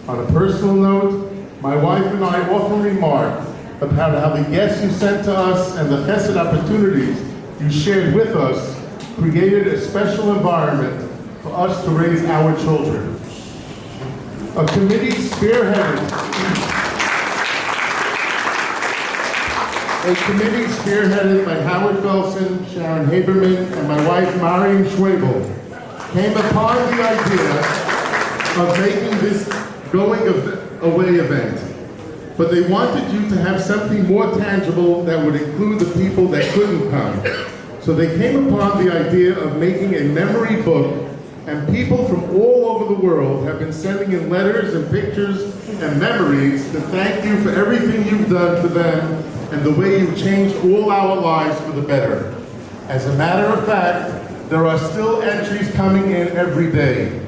On a personal note, my wife and I often remark about how the guests you sent to us and the chesed opportunities you shared with us created a special environment for us to raise our children. A committee spearheaded by Howard Felsen, Sharon Haberman, and my wife Mariam Schwebel came upon the idea of making this going away event. But they wanted you to have something more tangible that would include the people that couldn't come. So they came upon the idea of making a memory book, and people from all over the world have been sending in letters and pictures and memories to thank you for everything you've done for them and the way you've changed all our lives for the better. As a matter of fact, there are still entries coming in every day.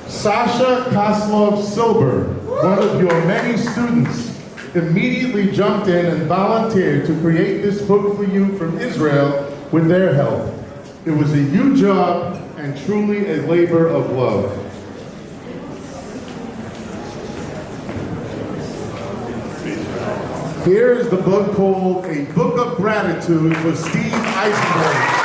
Sasha Koslov Silber, one of your many students, immediately jumped in and volunteered to create this book for you from Israel with their help. It was a huge job and truly a labor of love. Here is the book called A Book of Gratitude for Steve Eisenberg.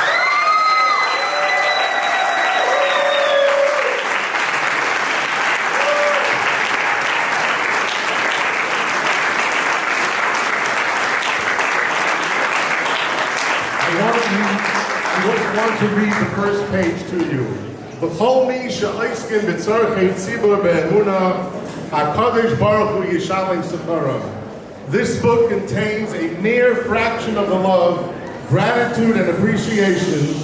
I want to read the first page to you. V'chol mi she'oiskin b'tzorchei tzibur be'emuna, HaKadosh Baruch Hu yishalem secharam. This book contains a mere fraction of the love, gratitude, and appreciation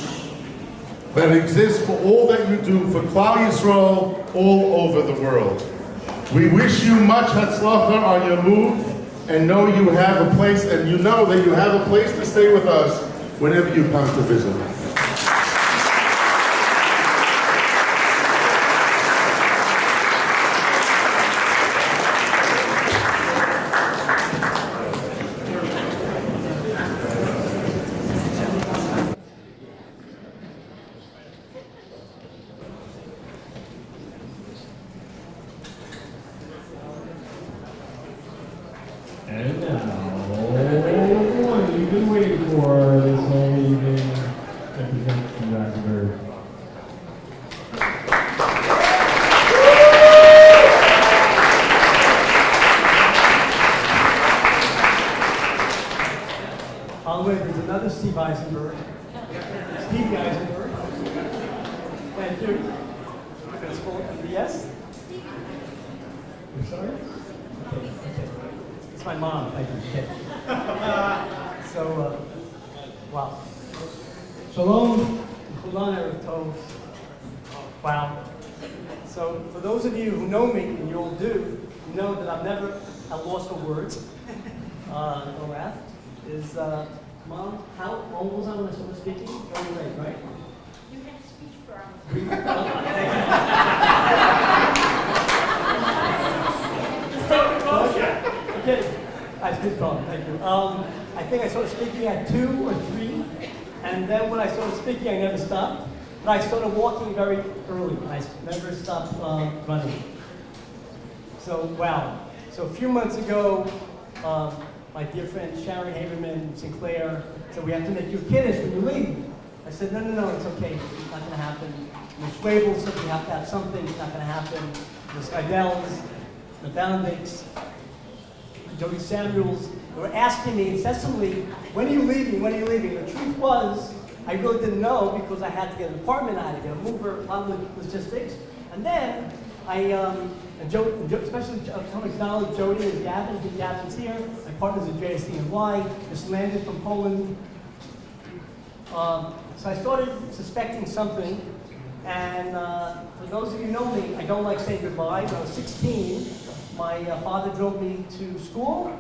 that exists for all that you do for Klal Yisrael all over the world. We wish you much hatzlacha on your move, and know you have a place, and you know that you have a place to stay with us whenever you come to visit. And now, what you've been waiting for this whole evening represents from Eisenberg. By the way, there's another Steve Eisenberg. Stevie Eisenberg. Thank you. Yes? I'm sorry? Okay. It's my mom. Thank you. Okay. So, wow. Shalom. Chulon Erev Tov. Wow. So, for those of you who know me, and you all do, you know that I've never at loss for words. No laugh. Is, Mom, how old was I when I started speaking? Very late, right? You had a speech problem. Okay, I speak problem, thank you. I think I started speaking at 2 or 3, and then when I started speaking, I never stopped. But I started walking very early. I never stopped running. So, wow. So a few months ago, my dear friend Sharon Haberman Sinclair said, we have to make you a kiddush when you leave. I said, no, it's okay. It's not going to happen. The Schwabel said we have to have something. It's not going to happen. The Skydels, the Benedicts, Jody Samuels, they were asking me incessantly, when are you leaving? When are you leaving? The truth was, I really didn't know because I had to get an apartment, I had to get a mover, a lot of logistics. And then and especially Tom McDonald, Jody, and Gavin. Gavin's here. My partner's at JSCNY. Just landed from Poland. So I started suspecting something. And for those of you who know me, I don't like saying goodbye. When I was 16, my father drove me to school,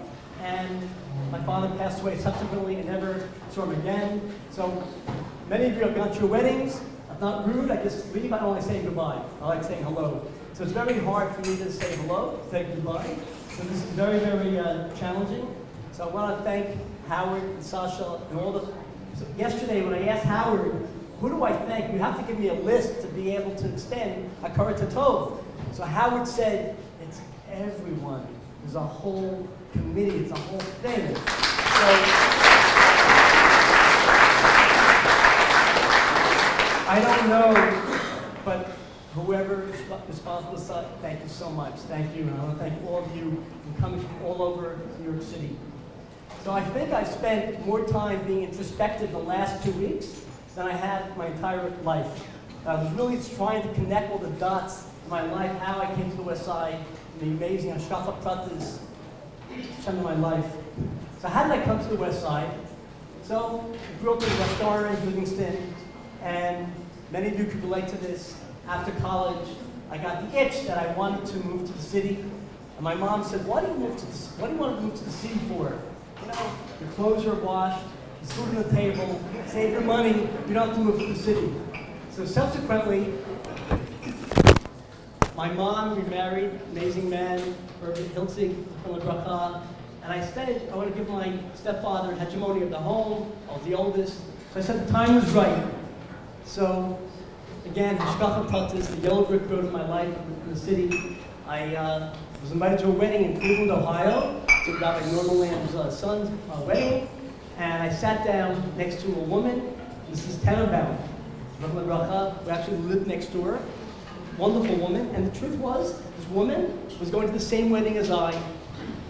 and my father passed away subsequently and never saw him again. So many of you have gone through weddings. I'm not rude, I just leave. I don't like saying goodbye. I like saying hello. So it's very hard for me to say hello, say goodbye. So this is very, very challenging. So I want to thank Howard and Sasha and all the... So yesterday when I asked Howard, who do I thank? You have to give me a list to be able to extend a Hakarat Tov. So Howard said, it's everyone. There's a whole committee, it's a whole thing. So I don't know, but whoever is responsible, thank you so much. Thank you. And I want to thank all of you for coming from all over New York City. So I think I've spent more time being introspective the last 2 weeks than I had my entire life. I was really trying to connect all the dots in my life, how I came to the West Side, the amazing Hashkafa Pratis, of my life. So how did I come to the West Side? So I grew up in West Orange, Livingston, and many of you could relate to this. After college, I got the itch that I wanted to move to the city. And my mom said, what do you want to move to the city for? You know, your clothes are washed, there's food on the table, save your money, you don't have to move to the city. So subsequently, my mom remarried, amazing man, Irvin Hiltzig from Bracha, and I said, I want to give my stepfather hegemony of the home. I was the oldest. So I said the time was right. So again, Hashkafa Pratis, the yellow brick road of my life in the city. I was invited to a wedding in Cleveland, Ohio. So about like Norma Lamb's son's wedding. And I sat down next to a woman, Mrs. Tenenbaum, who actually lived next door. Wonderful woman. And the truth was, this woman was going to the same wedding as I,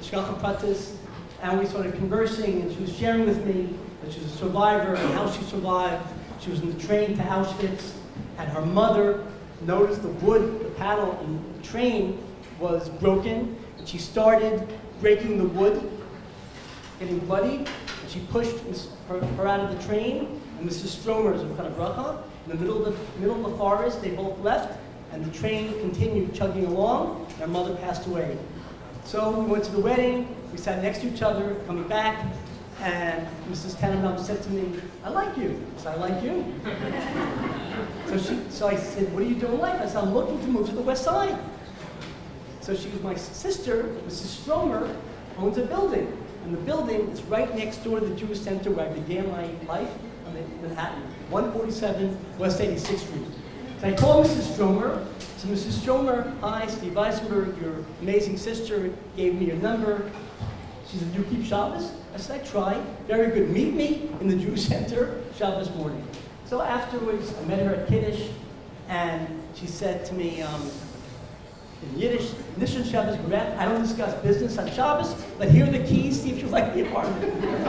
Hashkafa Pratis, and we started conversing, and she was sharing with me that she was a survivor and how she survived. She was in the train to Auschwitz, and her mother noticed the wood, the panel in the train was broken, and she started breaking the wood, getting bloody, and she pushed her out of the train, and Mrs. Stromer's of Bracha, in the middle of the forest, they both left, and the train continued chugging along, and her mother passed away. So we went to the wedding, we sat next to each other, coming back, And Mrs. Tannenbaum said to me, I like you. I said, I like you. So I said, what are you doing in life? I said, I'm looking to move to the West Side. So she was my sister, Mrs. Stromer, owns a building. And the building is right next door to the Jewish Center where I began my life in Manhattan, 147 West 86th Street. So I called Mrs. Stromer. So Mrs. Stromer, hi, Steve Eisenberg, your amazing sister gave me your number. She said, you keep Shabbos? I said, I try. Very good. Meet me in the Jewish Center Shabbos morning. So afterwards, I met her at Kiddush, and she said to me, in Yiddish, Nishon Shabbos Gret, I don't discuss business on Shabbos, but here are the keys, see if you like the apartment. And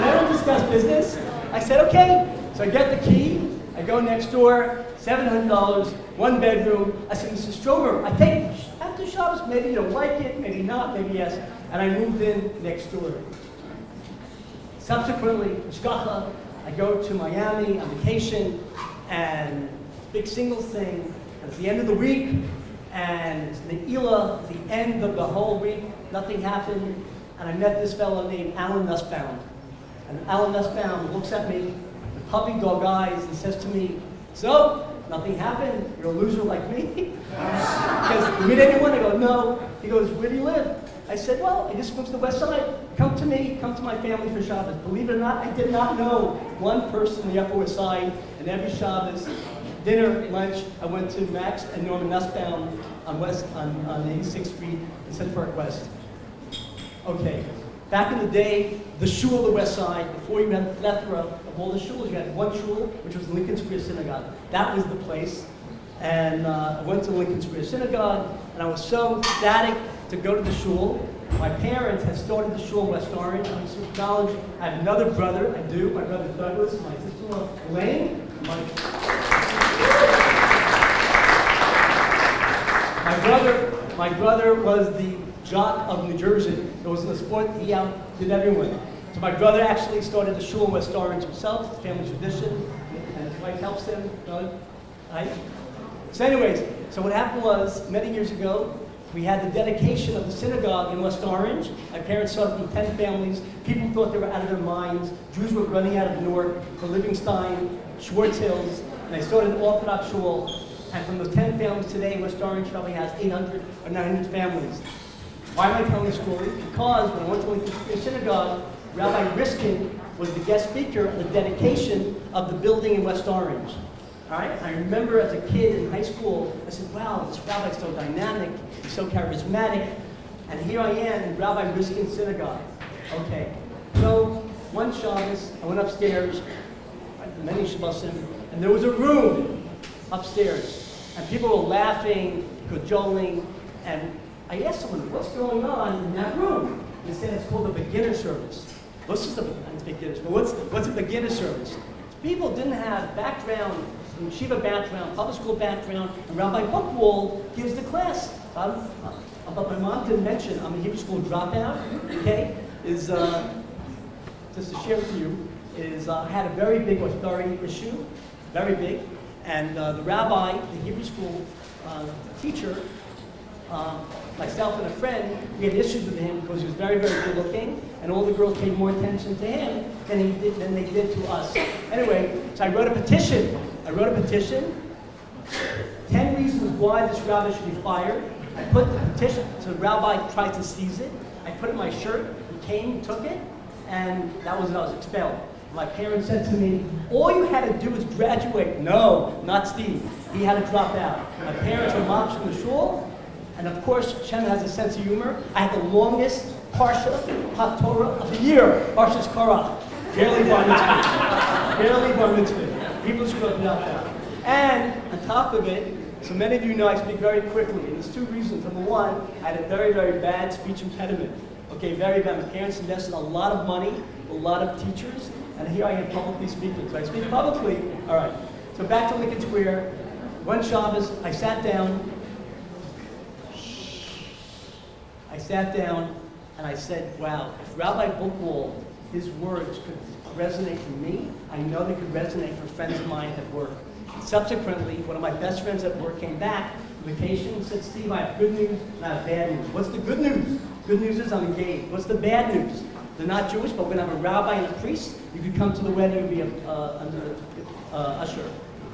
I don't discuss business. I said, okay. So I get the key, I go next door, $700, one bedroom. I said, Mrs. Stromer, I think after Shabbos, maybe you don't like it, maybe not, maybe yes. And I moved in next door. Subsequently, Shkacha, I go to Miami on vacation, and big single thing. It's the end of the week, and it's Ne'ilah, the end of the whole week. Nothing happened, and I met this fellow named Alan Nussbaum. And Alan Nussbaum looks at me with puppy dog eyes and says to me, so, nothing happened? You're a loser like me? Because you meet anyone? I go, no. He goes, where do you live? I said, well, I just moved to the West Side. Come to me, come to my family for Shabbos. Believe it or not, I did not know one person in the Upper West Side, and every Shabbos, dinner, lunch, I went to Max and Norman Nussbaum on 86th Street in Central Park West. Okay, back in the day, the shul of the West Side, before you had a plethora of all the shuls, you had one shul, which was the Lincoln Square Synagogue. That was the place. And I went to Lincoln Square Synagogue, and I was so ecstatic to go to the shul. My parents had started the shul in West Orange. I'm so acknowledged. I have another brother, I do, my brother Douglas, my sister-in-law Elaine, my brother was the jock of New Jersey. It was in the sport, he outdid everyone. So my brother actually started the shul in West Orange himself, it's family tradition, and his wife helps him. Right? So anyways, so what happened was, many years ago, we had the dedication of the synagogue in West Orange. My parents started from 10 families. People thought they were out of their minds. Jews were running out of Newark for Livingston, Schwartz Hills, and they started an Orthodox shul. And from those 10 families today, West Orange probably has 800 or 900 families. Why am I telling this story? Because when I went to Lincoln Synagogue, Rabbi Riskin was the guest speaker at the dedication of the building in West Orange. All right? I remember as a kid in high school, I said, wow, this rabbi's so dynamic, he's so charismatic, and here I am in Rabbi Riskin's synagogue. Okay, so one Shabbos, I went upstairs, many Shabbosim, and there was a room upstairs, and people were laughing, cajoling, and I asked someone, what's going on in that room? They said it's called a beginner service. What's just a beginner service? What's a beginner service? People didn't have background, yeshiva background, public school background, and Rabbi Buchwald gives the class. But my mom didn't mention, I'm a Hebrew school dropout, okay? Just to share with you, I had a very big authority issue, very big, and the rabbi, the Hebrew school teacher, myself and a friend, we had issues with him because he was very, very good looking, and all the girls paid more attention to him than they did to us. Anyway, so I wrote a petition. 10 reasons why this rabbi should be fired. I put the petition, so the rabbi tried to seize it. I put it in my shirt, he came, took it, and that was it, I was expelled. My parents said to me, all you had to do was graduate. No, not Steve. He had to drop out. My parents were moms from the shul, and of course, Shem has a sense of humor. I had the longest Parsha HaTorah of the year, Parshas Korach. Barely bar mitzvah. Barely bar mitzvah. People screwed me up there. And on top of it, so many of you know I speak very quickly, and there's two reasons. Number one, I had a very, very bad speech impediment. Okay, very bad. My parents invested a lot of money, a lot of teachers, and here I am publicly speaking. So I speak publicly. All right. So back to Lincoln Square. One Shabbos, I sat down, and I said, wow, if Rabbi Buchwald, his words could resonate for me, I know they could resonate for friends of mine at work. Subsequently, one of my best friends at work came back from vacation and said, Steve, I have good news and I have bad news. What's the good news? Good news is I'm engaged. What's the bad news? They're not Jewish, but we're going to have a rabbi and a priest. You could come to the wedding and be under the usher.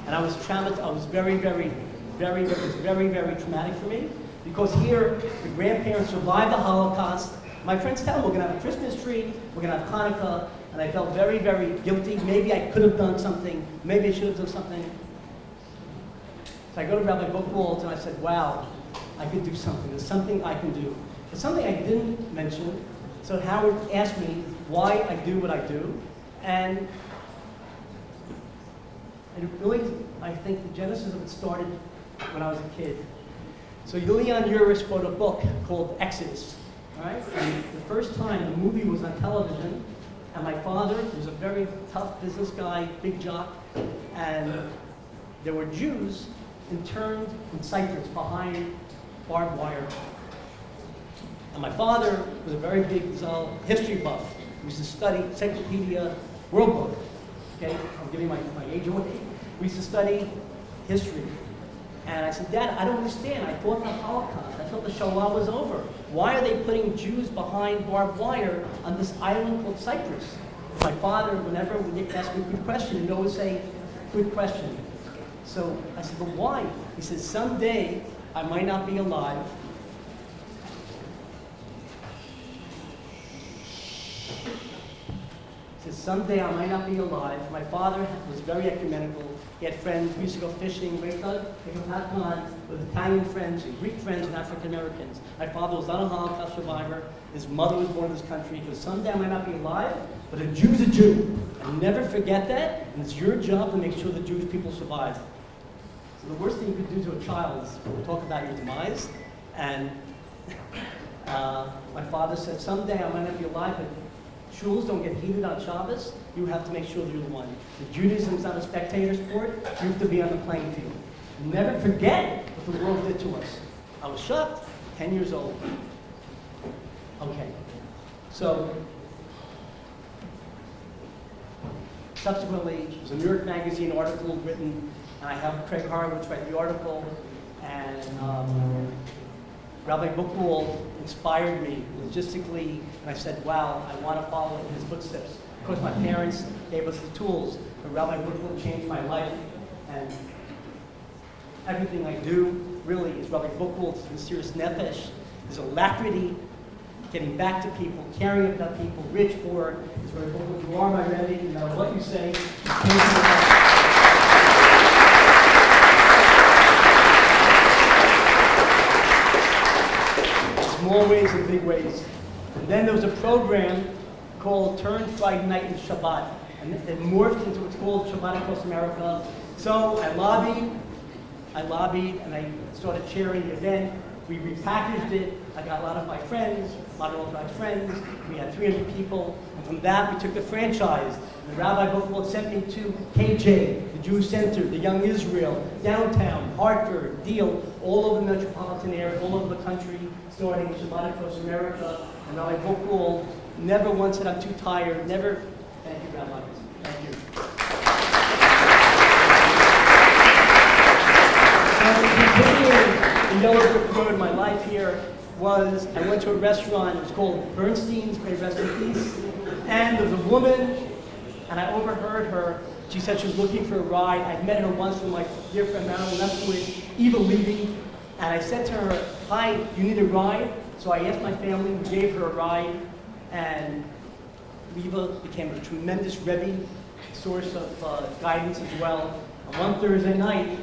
And I was traumatized. I was very, very traumatic for me. Because here, the grandparents survived the Holocaust. My friends tell me we're going to have a Christmas tree, we're going to have Hanukkah, and I felt very, very guilty. Maybe I could have done something. Maybe I should have done something. So I go to Rabbi Buchwald and I said, wow, I could do something. There's something I can do. It's something I didn't mention. So Howard asked me why I do what I do. And it really, I think the genesis of it started when I was a kid. So Julian Uris wrote a book called Exodus. All right? And the first time the movie was on television, and my father was a very tough business guy, big jock, and there were Jews interned in Cyprus behind barbed wire. And my father was a very big history buff. He used to study Encyclopedia World Book. Okay, I'm giving my age away. We used to study history. And I said, Dad, I don't understand. I thought the Holocaust, I thought the Shoah was over. Why are they putting Jews behind barbed wire on this island called Cyprus? My father, whenever we ask him a good question, he'd always say, good question. So I said, but why? He said, someday I might not be alive. He said, someday I might not be alive. My father was very ecumenical. He had friends. We used to go fishing. We would with Italian friends and Greek friends and African Americans. My father was not a Holocaust survivor. His mother was born in this country. He goes, someday I might not be alive, but a Jew's a Jew. And never forget that, and it's your job to make sure the Jewish people survive. So the worst thing you could do to a child is talk about your demise. And my father said, someday I might not be alive, but shuls don't get heated on Shabbos. You have to make sure that you're the one. The Judaism is not a spectator sport. You have to be on the playing field. Never forget what the world did to us. I was shocked, 10 years old. Okay, so subsequently, there's a New York Magazine article written, and I have Craig Horowitz write the article, and Rabbi Buchwald inspired me logistically, and I said, wow, I want to follow in his footsteps. Of course, my parents gave us the tools, but Rabbi Buchwald changed my life, and everything I do really is Rabbi Buchwald's mysterious nefesh, his alacrity, getting back to people, caring about people, rich, poor. It's Rabbi Buchwald. You are my Rebbe, no matter what you say. Small ways and big ways. And then there was a program called Turn Friday Night into Shabbat. And it morphed into what's called Shabbat Across America. So I lobbied, and I started chairing the event. We repackaged it. I got a lot of my friends, a lot of Orthodox friends. We had 300 people. And from that, we took the franchise. And Rabbi Buchwald sent me to KJ, the Jewish Center, the Young Israel, downtown, Hartford, Deal, all over the metropolitan area, all over the country, starting in Shabbat Across America. And Rabbi Buchwald never once said, I'm too tired, never. Thank you, Rabbi. Thank you. The yellow brick road, my life here was, I went to a restaurant, it was called Bernstein's, may rest in peace, and there was a woman, and I overheard her, she said she was looking for a ride. I'd met her once with my dear friend Marilyn Lefkowitz, Eva Levy, and I said to her, hi, you need a ride? So I asked my family, we gave her a ride, and Eva became a tremendous Rebbe, source of guidance as well. And one Thursday night,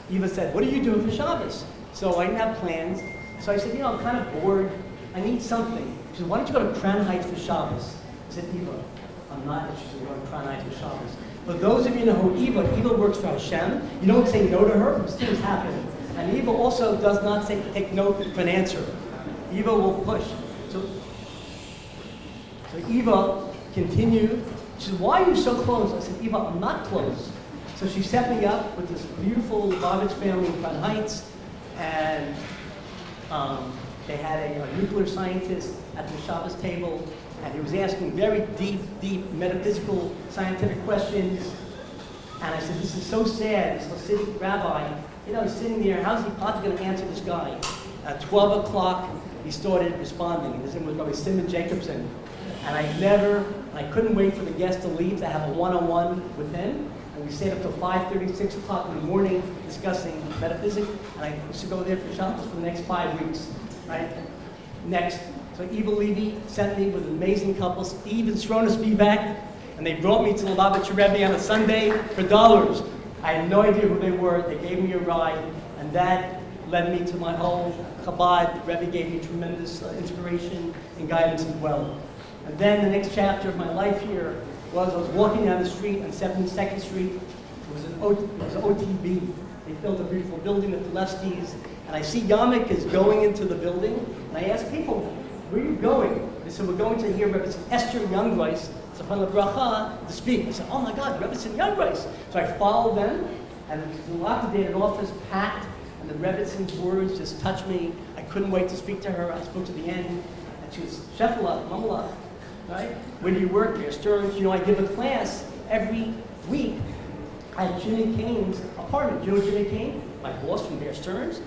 Eva said, what are you doing for Shabbos? So I didn't have plans. So I said, I'm kind of bored. I need something. She said, why don't you go to Crown Heights for Shabbos? I said, Eva, I'm not interested in going to Crown Heights for Shabbos. For those of you who know who Eva works for Hashem. You don't say no to her, because things happen. And Eva also does not take no for an answer. Eva will push. So Eva continued. She said, why are you so close? I said, Eva, I'm not close. So she set me up with this beautiful Lubavitch family in Crown Heights, and they had a nuclear scientist at the Shabbos table, and he was asking very deep metaphysical, scientific questions. And I said, this is so sad, this Hasidic rabbi, he's sitting there, how's he possibly going to answer this guy? At 12 o'clock, he started responding. His name was Rabbi Simon Jacobson. And I couldn't wait for the guest to leave to have a one-on-one with him. And we stayed up till 5:30, 6 o'clock in the morning discussing metaphysics. And I used to go there for Shabbos for the next 5 weeks, right? Next, so Eva Levy sent me with an amazing couple, Steve and Shrona Spivak, and they brought me to the Lubavitcher Rebbe on a Sunday for dollars. I had no idea who they were. They gave me a ride, and that led me to my whole Chabad. The Rebbe gave me tremendous inspiration and guidance as well. And then the next chapter of my life here was I was walking down the street on 72nd Street. It was an OTB. They built a beautiful building, the Pilevskis, and I see Yamek is going into the building, and I asked people, where are you going? They said, we're going to hear Rebbe Esther Youngrice, Zafan Bracha, to speak. I said, oh my God, Rebbe Youngrice. So I followed them, and it was a dilapidated office, packed, and the Rebbetzin's words just touched me. I couldn't wait to speak to her. I spoke to the end, and she was Shefala, Mamala, right? Where do you work here? Stearns. You know, I give a class every week at Jimmy Kane's apartment. You know Jimmy Kane? My boss from Bear Stearns.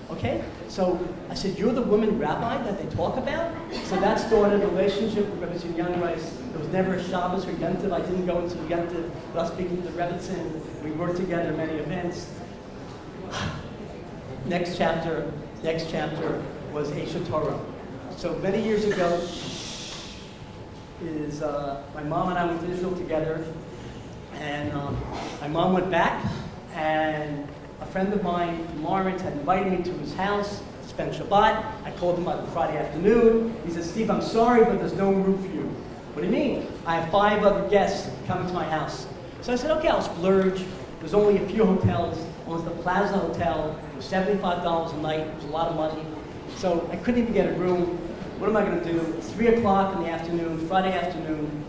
Okay? So I said, you're the woman rabbi that they talk about? So that started a relationship with Rebbetzin Youngrice. There was never a Shabbos or Yontiv. I didn't go into Yontiv without speaking to Rebbetzin. We worked together at many events. Next chapter was Eshet Torah. So many years ago, my mom and I went to Israel together, and my mom went back, and a friend of mine from Lawrence had invited me to his house to spend Shabbat. I called him on Friday afternoon. He said, Steve, I'm sorry, but there's no room for you. What do you mean? I have 5 other guests coming to my house. So I said, okay, I'll splurge. There's only a few hotels. One was the Plaza Hotel. It was $75 a night. It was a lot of money. So I couldn't even get a room. What am I going to do? It's 3 o'clock in the afternoon, Friday afternoon,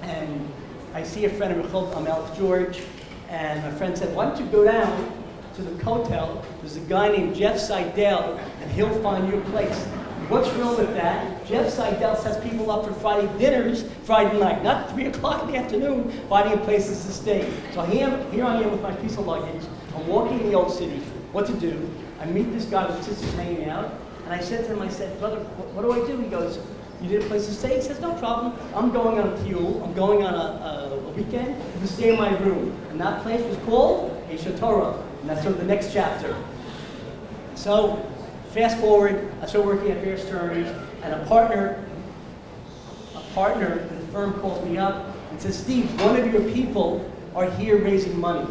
and I see a friend of Rechov Amel George, and my friend said, why don't you go down to the hotel? There's a guy named Jeff Seidel, and he'll find you a place. What's wrong with that? Jeff Seidel sets people up for Friday dinners Friday night, not 3 o'clock in the afternoon, finding places to stay. So here I am with my piece of luggage. I'm walking in the old city. What to do? I meet this guy with sisters hanging out. And I said to him, I said, brother, what do I do? He goes, you need a place to stay? He says, no problem. I'm going on a tiyul. I'm going on a weekend. You can stay in my room. And that place was called Eshet Torah. And that's sort of the next chapter. So, fast forward, I started working at Bear Stearns, and a partner in the firm calls me up and says, Steve, one of your people are here raising money.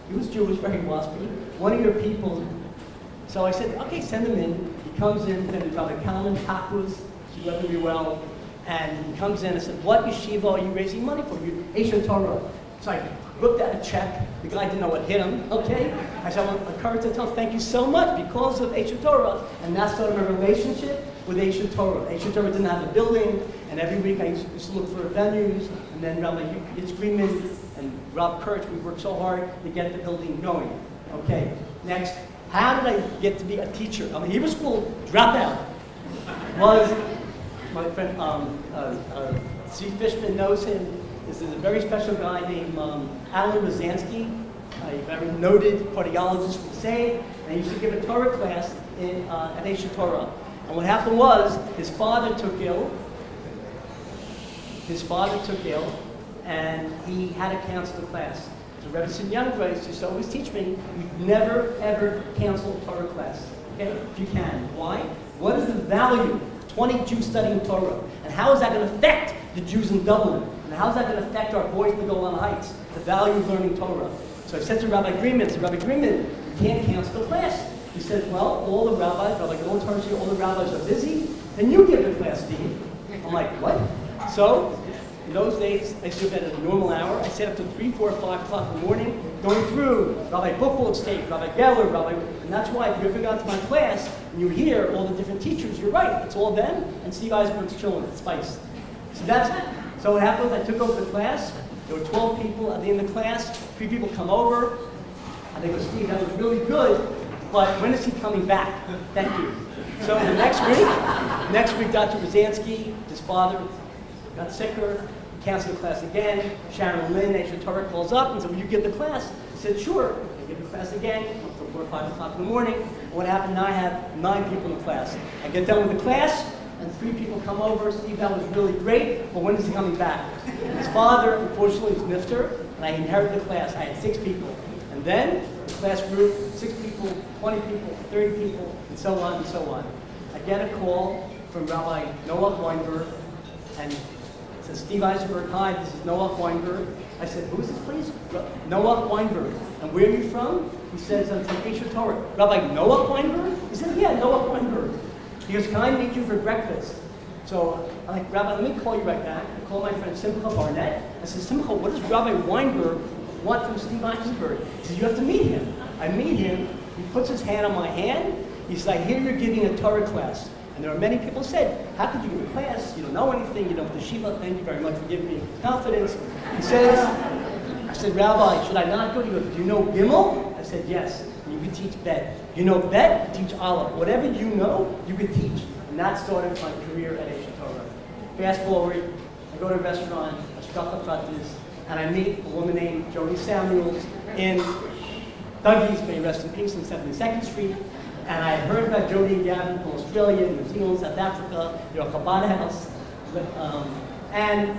He was Jewish, very waspy. One of your people. So I said, okay, send him in. He comes in, and Rabbi Kalman Takuz, she loved me well, and he comes in and said, what yeshiva are you raising money for? You Eshet Torah. So I looked at a check. The guy didn't know what hit him, okay? I said, well, the courage to tell him, thank you so much because of Eshet Torah. And that started a relationship with Eshet Torah. Eshet Torah didn't have a building, and every week I used to look for venues, and then Rabbi Yitz Greenman and Rob Kirch, we worked so hard to get the building going. Okay, next. How did I get to be a teacher? I'm a Hebrew school dropout. Was my friend Steve Fishman knows him. This is a very special guy named Alan Rosansky, a very noted cardiologist from Save, and he used to give a Torah class at Eshet Torah. And what happened was his father took ill. And he had to cancel the class. So Rebbetzin Youngrice used to always teach me, you never ever cancel a Torah class, okay? If you can. Why? What is the value of 20 Jews studying Torah? And how is that going to affect the Jews in Dublin? And how is that going to affect our boys in the Golan Heights? The value of learning Torah. So I said to Rabbi Greenman, you can't cancel the class. He said, well, all the rabbis, Rabbi Golan all the rabbis are busy, then you give the class, Steve. I'm like, what? So, in those days, I stood at a normal hour. I sat up to 3, 4, 5 o'clock in the morning, going through Rabbi Buchwald's tape, Rabbi Geller, and that's why if you ever got to my class and you hear all the different teachers, you're right, it's all them, and Steve Eisenberg's chilling at Spice. So what happened was I took over the class. There were 12 people at the end of the class. 3 people come over, and they go, Steve, that was really good, but when is he coming back? Thank you. So the next week, Dr. Rosansky, his father, got sicker. Cancel the class again. Sharon Lynn, Eshet Torah, calls up and said, will you give the class? I said, sure. I give the class again. Up to 4 or 5 o'clock in the morning. What happened now, I have 9 people in the class. I get done with the class, and 3 people come over. Steve, that was really great, but when is he coming back? His father, unfortunately, was Nifter, and I inherited the class. I had 6 people. And then the class grew, 6 people, 20 people, 30 people, and so on and so on. I get a call from Rabbi Noah Weinberg, and it says, Steve Eisenberg, hi, this is Noah Weinberg. I said, who is this, please? Noah Weinberg. And where are you from? He says, I'm from Asia Torah. Rabbi Noah Weinberg? He said, yeah, Noah Weinberg. He goes, can I meet you for breakfast? So I'm like, Rabbi, let me call you right back. I call my friend Simcha Barnett. I said, Simcha, what does Rabbi Weinberg want from Steve Eisenberg? He says, you have to meet him. I meet him. He puts his hand on my hand. He says, I hear you're giving a Torah class. And there are many people who said, how could you give a class? You don't know anything. You don't have the Shiva. Thank you very much for giving me confidence. He says, I said, Rabbi, should I not go? He goes, do you know Gimel? I said, yes. And you can teach Bet. You know Bet? You teach Aleph. Whatever you know, you can teach. And that started my career at Eish Torah. Fast forward, I go to a restaurant, Ashkacha Pratis, and I meet a woman named Jody Samuels in Dougie's, may rest in peace, on 72nd Street. And I heard about Jody and Gavin from Australia, New Zealand, South Africa, their Chabad house. And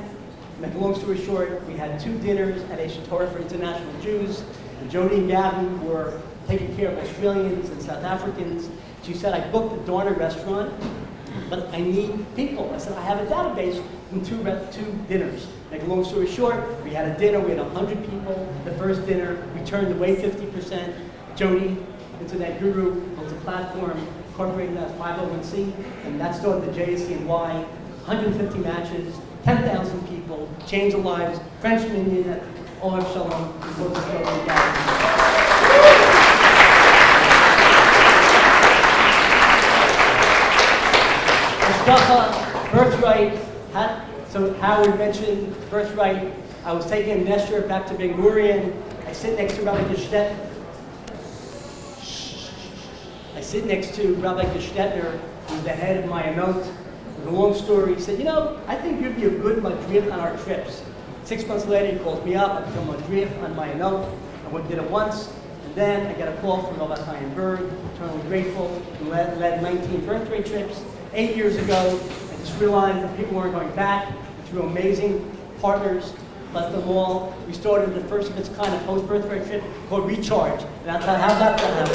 make a long story short, we had 2 dinners at Eish Torah for international Jews. And Jody and Gavin were taking care of Australians and South Africans. She said, I booked the Dorner restaurant, but I need people. I said, I have a database from 2 dinners. Make a long story short, we had a dinner, we had 100 people. The first dinner, we turned away 50%. Jody, Internet Guru, built a platform, incorporated that 501c, and that started the JSCNY, 150 matches, 10,000 people, changed the lives, French Minion, all of Shalom, we built the show Birthright, so Howard mentioned Birthright. I was taking Nesher back to Ben Gurion. I sit next to Rabbi Gestetner. Who's the head of Mayanot. With a long story, he said, you know, I think you'd be a good madrich on our trips. 6 months later, he calls me up. I become madrich on Mayanot. I went and did it once. And then I got a call from Rabbi Eisenberg, eternally grateful. He led 19 birthday trips. 8 years ago, I just realized that people weren't going back. Through amazing partners, blessed them all. We started the first of its kind of post-birthday trip called Recharge. And that's how that happened.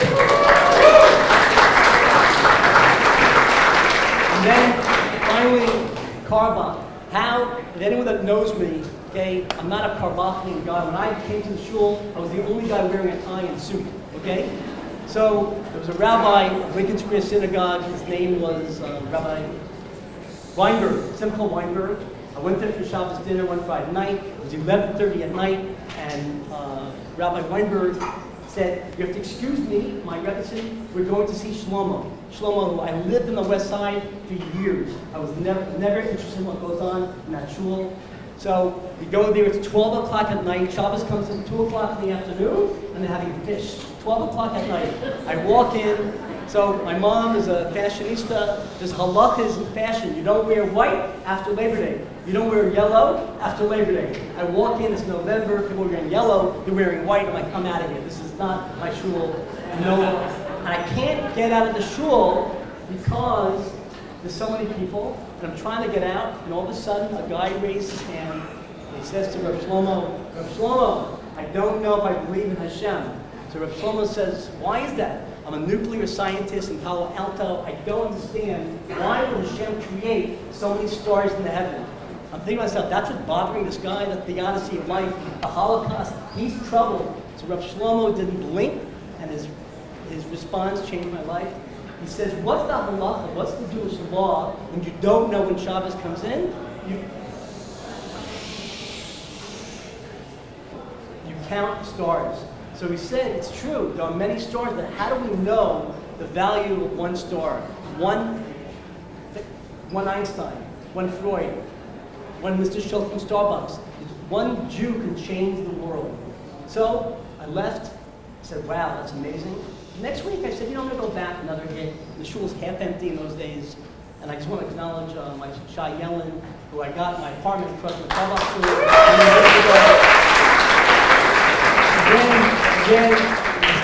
And then, finally, Karbach. How, if anyone that knows me, okay, I'm not a Karbachian guy. When I came to the shul, I was the only guy wearing a tie and suit, okay? So, there was a rabbi of Lincoln Square Synagogue. His name was Rabbi Weinberg, Simcha Weinberg. I went there for Shabbos dinner one Friday night. It was 11:30 at night, and Rabbi Weinberg said, you have to excuse me, my Rebbe said, we're going to see Shlomo. Shlomo, who I lived in the West Side for years. I was never interested in what goes on in that shul. So we go there, it's 12 o'clock at night. Shabbos comes in 2 o'clock in the afternoon, and they're having fish. 12 o'clock at night. I walk in. So my mom is a fashionista. There's halachas in fashion. You don't wear white after Labor Day. You don't wear yellow after Labor Day. I walk in, it's November, people are wearing yellow, they're wearing white. I'm like, I'm out of here. This is not my shul. No, and I can't get out of the shul because there's so many people, and I'm trying to get out, and all of a sudden, a guy raises his hand, and he says to Reb Shlomo, I don't know if I believe in Hashem. So Reb Shlomo says, why is that? I'm a nuclear scientist in Palo Alto. I don't understand why would Hashem create so many stars in the heaven. I'm thinking to myself, that's what's bothering this guy, the theodicy of life, the Holocaust. He's troubled. So Reb Shlomo didn't blink, and his response changed my life. He says, what's the halacha, what's the Jewish law when you don't know when Shabbos comes in? You count stars. So he said, it's true, there are many stars, but how do we know the value of one star? One Einstein, one Freud, one Mr. Schultz from Starbucks. One Jew can change the world. So I left, I said, wow, that's amazing. Next week I said, I'm going to go back another hit. The shul was half empty in those days. And I just want to acknowledge my Shai Yellen, who I got in my apartment across the Starbucks school. Again,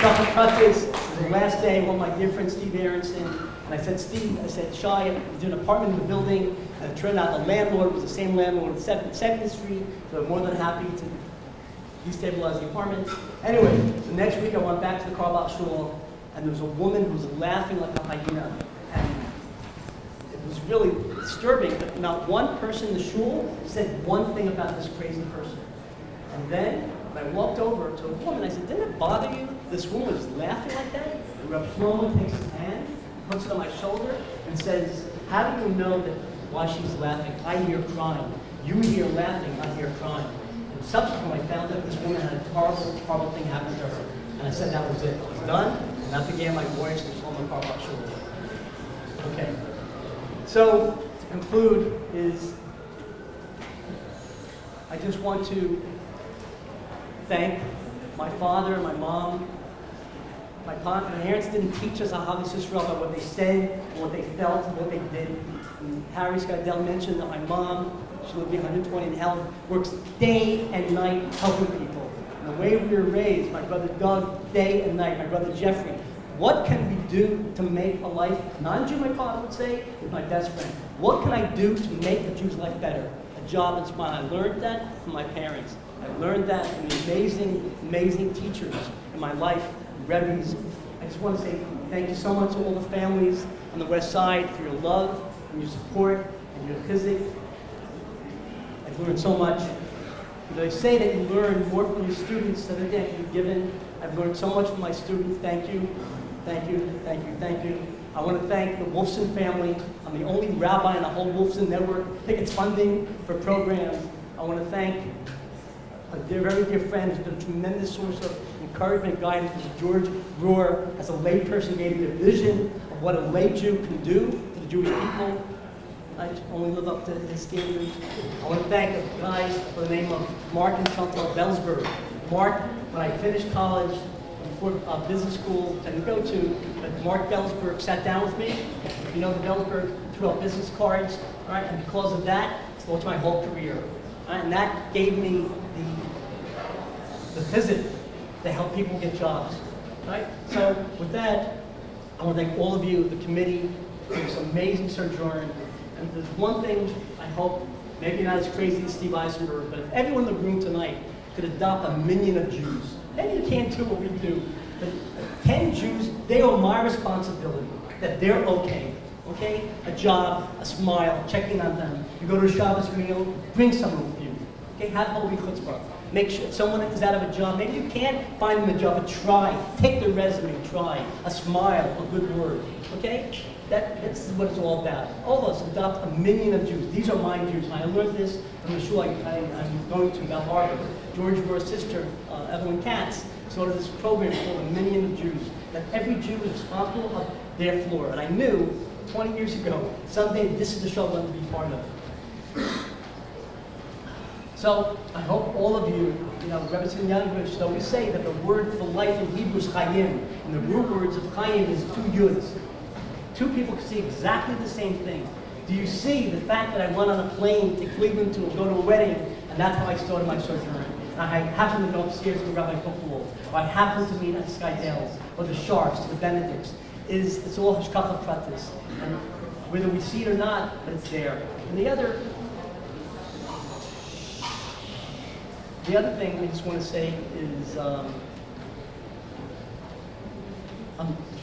Hashkafa Pratis. It was the last day. I want my dear friend Steve Aronson. And I said, Steve, I said, Shai, I was in an apartment in the building. And it turned out the landlord was the same landlord at 2nd Street. So I'm more than happy to destabilize the apartment. Anyway, the next week I went back to the Karbach Shul. And there was a woman who was laughing like a hyena. And it was really disturbing. But not one person in the shul said one thing about this crazy person. And then when I walked over to a woman, I said, didn't it bother you? This woman was laughing like that. And Reb Shlomo takes his hand, puts it on my shoulder, and says, how do you know that why she's laughing? I hear crying. You hear laughing, I hear crying. And subsequently, I found out this woman had a horrible, horrible thing happen to her. And I said that was it. It was done. And that began my voyage to Shlomo Karbach Shul. Okay. So, to conclude, is I just want to thank my father, my mom. My parents didn't teach us Ahavas Yisrael by what they said, what they felt, what they did. And Harry Skydell mentioned that my mom, she lived to be 120 in health, works day and night helping people. And the way we were raised, my brother Doug, day and night, my brother Jeffrey, what can we do to make a life, non-Jew, my father would say, is my best friend. What can I do to make a Jew's life better? A job and smile. I learned that from my parents. I learned that from the amazing, amazing teachers in my life, Rebbes. I just want to say thank you so much to all the families on the West Side for your love and your support and your chizik. I've learned so much. They say that you learn more from your students than you've given. I've learned so much from my students. Thank you. Thank you, thank you, thank you. I want to thank the Wolfson family. I'm the only rabbi in the whole Wolfson network that gets funding for programs. I want to thank a very dear friend who's been a tremendous source of encouragement and guidance. George Brewer, as a layperson, gave me a vision of what a lay Jew can do to the Jewish people. I only live up to his standards. I want to thank a guy by the name of Mark and Chantal Belsberg. Mark, when I finished college, before business school I didn't go to, but Mark Belsberg sat down with me. You know the Belsberg threw out business cards, right? And because of that, it's launched my whole career. Right? And that gave me the visit to help people get jobs. Right? So with that, I want to thank all of you, the committee, for this amazing sojourn. And there's one thing I hope, maybe not as crazy as Steve Eisenberg, but if everyone in the room tonight could adopt 1 million of Jews, maybe you can't do what we do, but 10 Jews, they are my responsibility, that they're okay. Okay? A job, a smile, checking on them. You go to a Shabbos meal, bring someone with you. Okay? Have holy chutzpah. Make sure if someone is out of a job, maybe you can't find them a job, but try. Take their resume, try. A smile, a good word. Okay? That's what it's all about. All of us adopt 1 million of Jews. These are my Jews. And I learned this from the shul I'm going to, Mount Harvard. George Brewer's sister, Evelyn Katz, started this program called 1 Million of Jews. That every Jew is responsible of their floor. And I knew 20 years ago, someday this is the show I wanted to be part of. So I hope all of you, Rebbe Yanovich always say that the word for life in Hebrew is chayim, and the root words of chayim is 2 yuds. 2 people can see exactly the same thing. Do you see the fact that I went on a plane to Cleveland to go to a wedding, and that's how I started my sojourn? And I happened to go upstairs to Rabbi Koppel, or I happened to meet at Skydale's, or the Sharps, the Benedicts. It's all hashkafa pratis. And whether we see it or not, but it's there. And the other thing I just want to say is I'm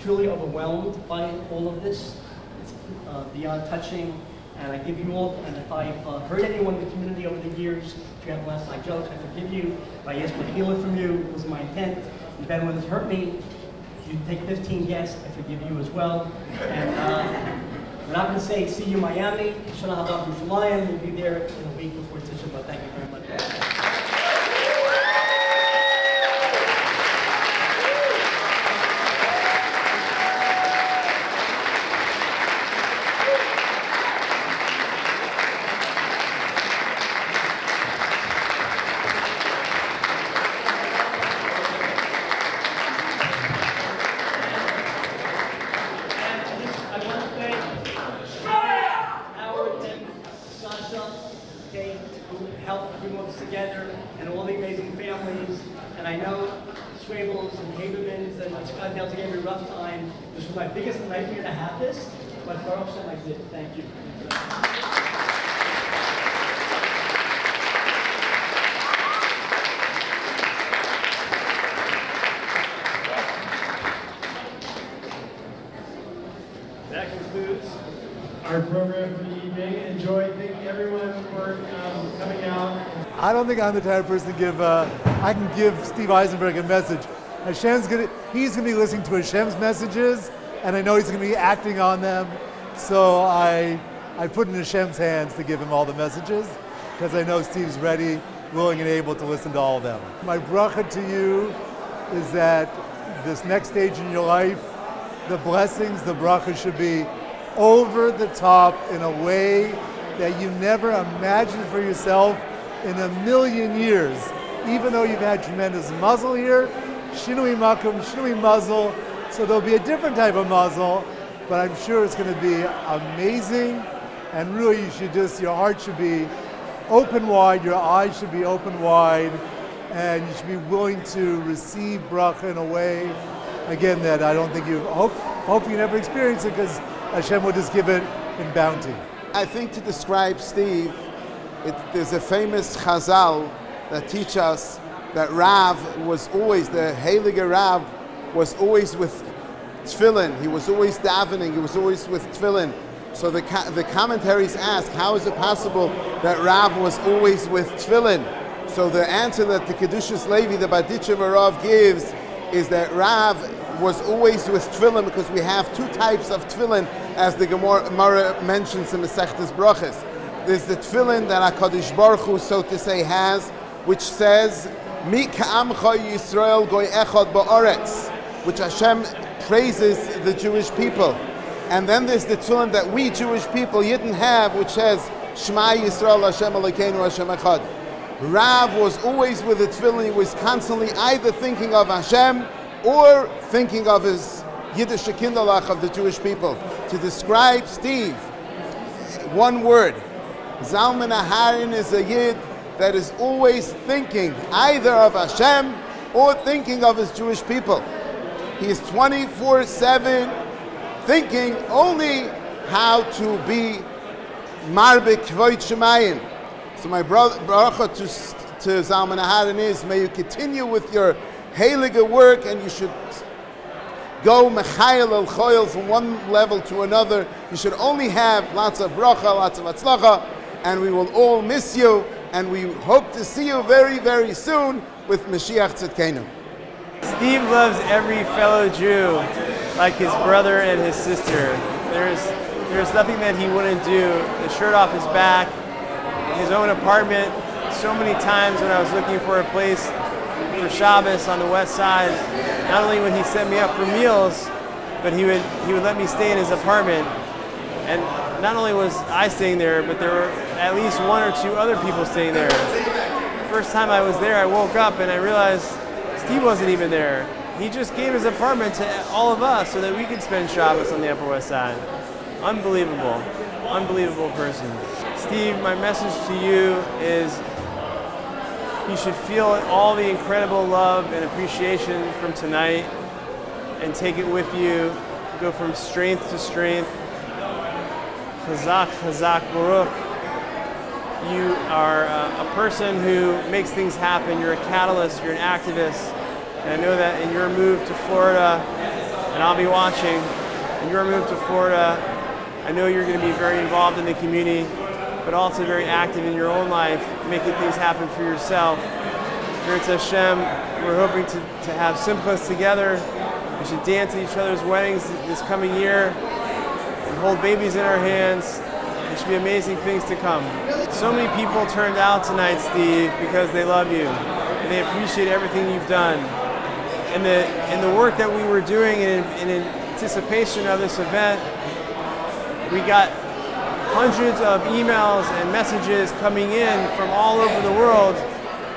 truly overwhelmed by all of this. It's beyond touching. And I give you all, and if I've hurt anyone in the community over the years, if you have last my jokes, I forgive you. If I ask for healing from you, it was my intent. If anyone has hurt me, if you take 15 guests, I forgive you as well. And we're not going to say, see you in Miami. Shana Haba Yerushalayim. We'll be there in a week before Tisha B'Av. Thank you very much. Help everyone together. Schwabels and Habermans and Scott Dales gave me a rough time. This was my biggest nightmare to have this, but Baruch Hashem I did. Thank you. That concludes our program for the evening. Enjoy. Thank everyone for coming out. I don't think I'm the type of person to give, I can give Steve Eisenberg a message. He's gonna be listening to Hashem's messages, and I know he's gonna be acting on them. So I put in Hashem's hands to give him all the messages, because I know Steve's ready, willing, and able to listen to all of them. My bracha to you is that this next stage in your life, the blessings, the bracha should be over the top in a way that you never imagined for yourself in a million years. Even though you've had tremendous muzzle here, shinui makum, shinui muzzle, so there'll be a different type of muzzle, but I'm sure it's going to be amazing. And really, you should your heart should be open wide, your eyes should be open wide, and you should be willing to receive bracha in a way, again, that I don't think hope you never experience it, because Hashem will just give it in bounty. I think to describe Steve, there's a famous Chazal that teach us that Rav was always, the Heilige Rav was always with tefillin. He was always davening. He was always with tefillin. So the commentaries ask, how is it possible that Rav was always with tefillin? So the answer that the Kedushas Levi, the Baditchev Rav gives, is that Rav was always with tefillin, because we have two types of tefillin, as the Gemara mentions in Masechtas Brachos. There's the tefillin that HaKadosh Baruch Hu, so to say, has, which says, Mi ka'amcha Yisrael goy echad ba'aretz, which Hashem praises the Jewish people. And then there's the tefillin that we Jewish people didn't have, which says, Shema Yisrael Hashem Elokeinu Hashem Echad. Rav was always with the tefillin. He was constantly either thinking of Hashem or thinking of his Yiddish Kindalach of the Jewish people. To describe Steve, one word, Zalman Aharon is a Yid that is always thinking either of Hashem or thinking of his Jewish people. He is 24/7 thinking only how to be Marbek Kvoit Shemayim. So my bracha to Zalman Aharon is, may you continue with your heilige work, and you should go mechayel el choyel from one level to another. You should only have lots of bracha, lots of atzlacha, and we will all miss you, and we hope to see you very, very soon with Mashiach Tzidkenu. Steve loves every fellow Jew like his brother and his sister. There's nothing that he wouldn't do. The shirt off his back, his own apartment. So many times when I was looking for a place for Shabbos on the west side, not only would he set me up for meals, but he would let me stay in his apartment. And not only was I staying there, but there were at least one or two other people staying there. The first time I was there, I woke up and I realized Steve wasn't even there. He just gave his apartment to all of us so that we could spend Shabbos on the Upper West Side. Unbelievable. Unbelievable person. Steve, my message to you is you should feel all the incredible love and appreciation from tonight and take it with you. Go from strength to strength. Chazak, Chazak, Baruch. You are a person who makes things happen. You're a catalyst. You're an activist. And I know that in your move to Florida, and I'll be watching, in your move to Florida, I know you're going to be very involved in the community, but also very active in your own life, making things happen for yourself. Here at Hashem, we're hoping to have Simchas together. We should dance at each other's weddings this coming year and hold babies in our hands. There should be amazing things to come. So many people turned out tonight, Steve, because they love you and they appreciate everything you've done. And the work that we were doing in anticipation of this event, we got hundreds of emails and messages coming in from all over the world,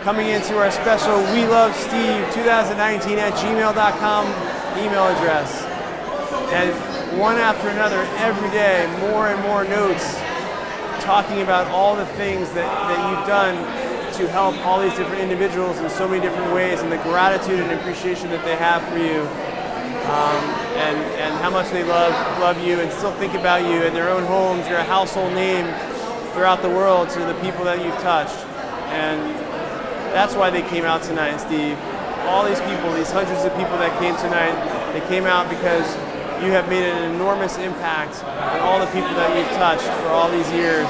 coming into our special We Love Steve 2019 at gmail.com email address. And one after another, every day, more and more notes talking about all the things that you've done to help all these different individuals in so many different ways, and the gratitude and appreciation that they have for you, and how much they love you and still think about you in their own homes. You're a household name throughout the world to the people that you've touched. And that's why they came out tonight, Steve. All these people, these hundreds of people that came tonight, they came out because you have made an enormous impact on all the people that you've touched for all these years.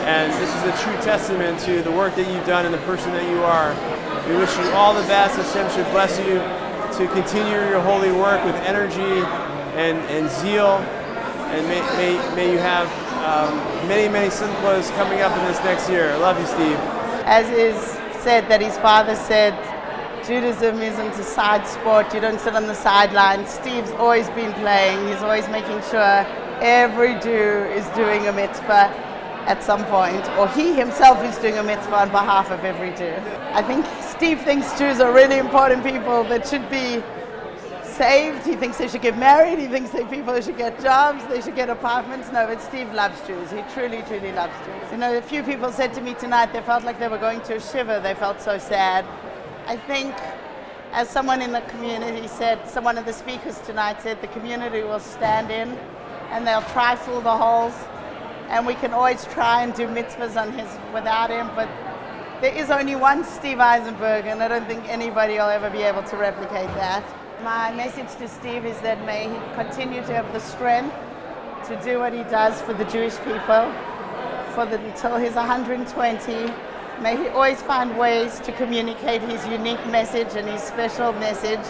And this is a true testament to the work that you've done and the person that you are. We wish you all the best. Hashem should bless you to continue your holy work with energy and zeal. And may you have many, many simchas coming up in this next year. I love you, Steve. As is said that his father said, Judaism isn't a side sport. You don't sit on the sidelines. Steve's always been playing. He's always making sure every Jew is doing a mitzvah at some point, or he himself is doing a mitzvah on behalf of every Jew. I think Steve thinks Jews are really important people that should be saved. He thinks they should get married. He thinks that people should get jobs. They should get apartments. No, but Steve loves Jews. He truly, truly loves Jews. You know, a few people said to me tonight they felt like they were going to a shiva. They felt so sad. I think, as someone in the community said, one of the speakers tonight said, the community will stand in and they'll try fill the holes, and we can always try and do mitzvahs without him, but there is only one Steve Eisenberg, and I don't think anybody will ever be able to replicate that. My message to Steve is that may he continue to have the strength to do what he does for the Jewish people until he's 120. May he always find ways to communicate his unique message and his special message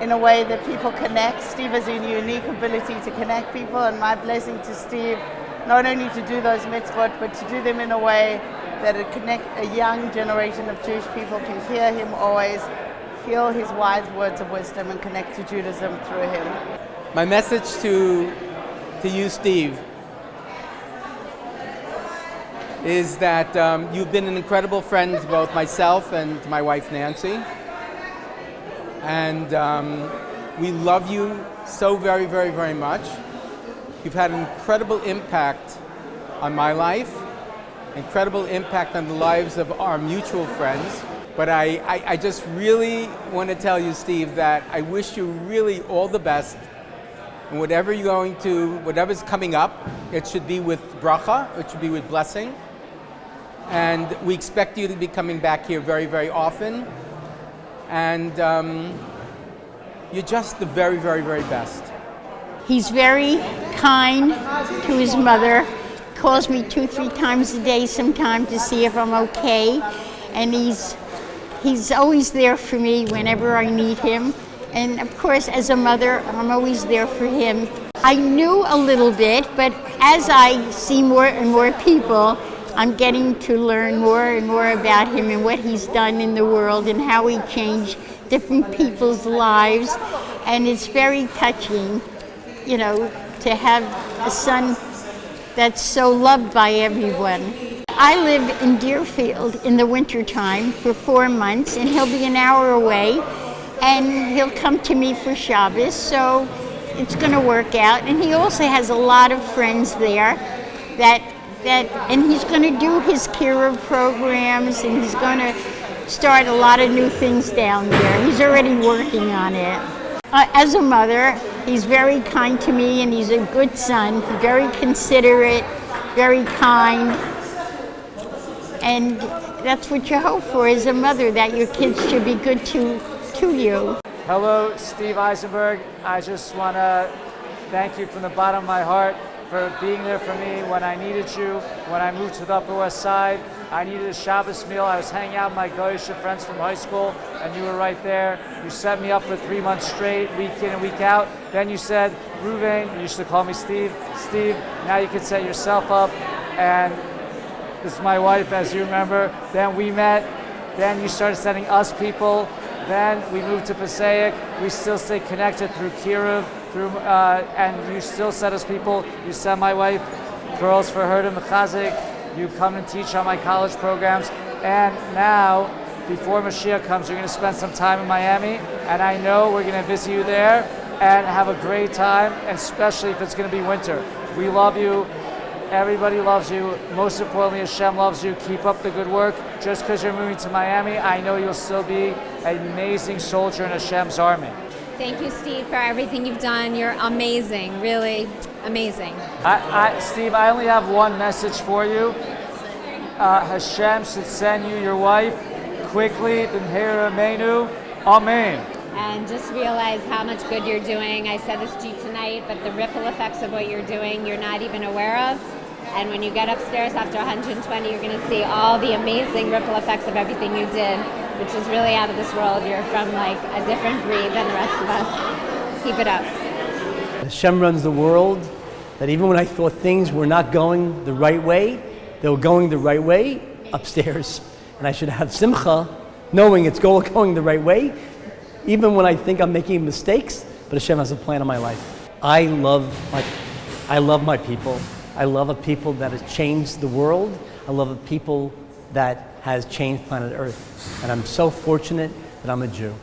in a way that people connect. Steve has a unique ability to connect people, and my blessing to Steve, not only to do those mitzvot, but to do them in a way that it connect a young generation of Jewish people can hear him always, feel his wise words of wisdom, and connect to Judaism through him. My message to you, Steve, is that you've been an incredible friend to both myself and to my wife, Nancy. And we love you so very, very, very much. You've had an incredible impact on my life, incredible impact on the lives of our mutual friends. But I just really want to tell you, Steve, that I wish you really all the best. And whatever you're going to, whatever's coming up, it should be with bracha, it should be with blessing. And we expect you to be coming back here very, very often. And you're just the very, very, very best. He's very kind to his mother, calls me 2-3 times a day sometimes to see if I'm okay. And he's always there for me whenever I need him. And of course, as a mother, I'm always there for him. I knew a little bit, but as I see more and more people, I'm getting to learn more and more about him and what he's done in the world and how he changed different people's lives. And it's very touching, you know, to have a son that's so loved by everyone. I live in Deerfield in the wintertime for 4 months, and he'll be an hour away, and he'll come to me for Shabbos, so it's going to work out. And he also has a lot of friends there and he's going to do his Kira programs, and he's going to start a lot of new things down there. He's already working on it. As a mother, he's very kind to me, and he's a good son. He's very considerate, very kind. And that's what you hope for as a mother, that your kids should be good to you. Hello, Steve Eisenberg. I just want to thank you from the bottom of my heart for being there for me when I needed you. When I moved to the Upper West Side, I needed a Shabbos meal. I was hanging out with my Goyish friends from high school, and you were right there. You set me up for 3 months straight, week in and week out. Then you said, Ruvain, you used to call me Steve. Steve, now you can set yourself up. And this is my wife, as you remember. Then we met. Then you started sending us people. Then we moved to Passaic. We still stay connected through Kiruv, and you still send us people. You send my wife girls for her to Mechazik. You come and teach on my college programs. And now, before Mashiach comes, you're going to spend some time in Miami. And I know we're going to visit you there and have a great time, especially if it's going to be winter. We love you. Everybody loves you. Most importantly, Hashem loves you. Keep up the good work. Just because you're moving to Miami, I know you'll still be an amazing soldier in Hashem's army. Thank you, Steve, for everything you've done. You're amazing, really amazing. Steve, I only have one message for you. Hashem should send you your wife quickly, B'mheira Amenu. Amen. And just realize how much good you're doing. I said this to you tonight, but the ripple effects of what you're doing, you're not even aware of. And when you get upstairs after 120, you're going to see all the amazing ripple effects of everything you did, which is really out of this world. You're from like a different breed than the rest of us. Keep it up. Hashem runs the world, that even when I thought things were not going the right way, they were going the right way upstairs. And I should have simcha, knowing it's going the right way, even when I think I'm making mistakes, but Hashem has a plan in my life. I love my people. I love a people that has changed the world. I love a people that has changed planet Earth. And I'm so fortunate that I'm a Jew.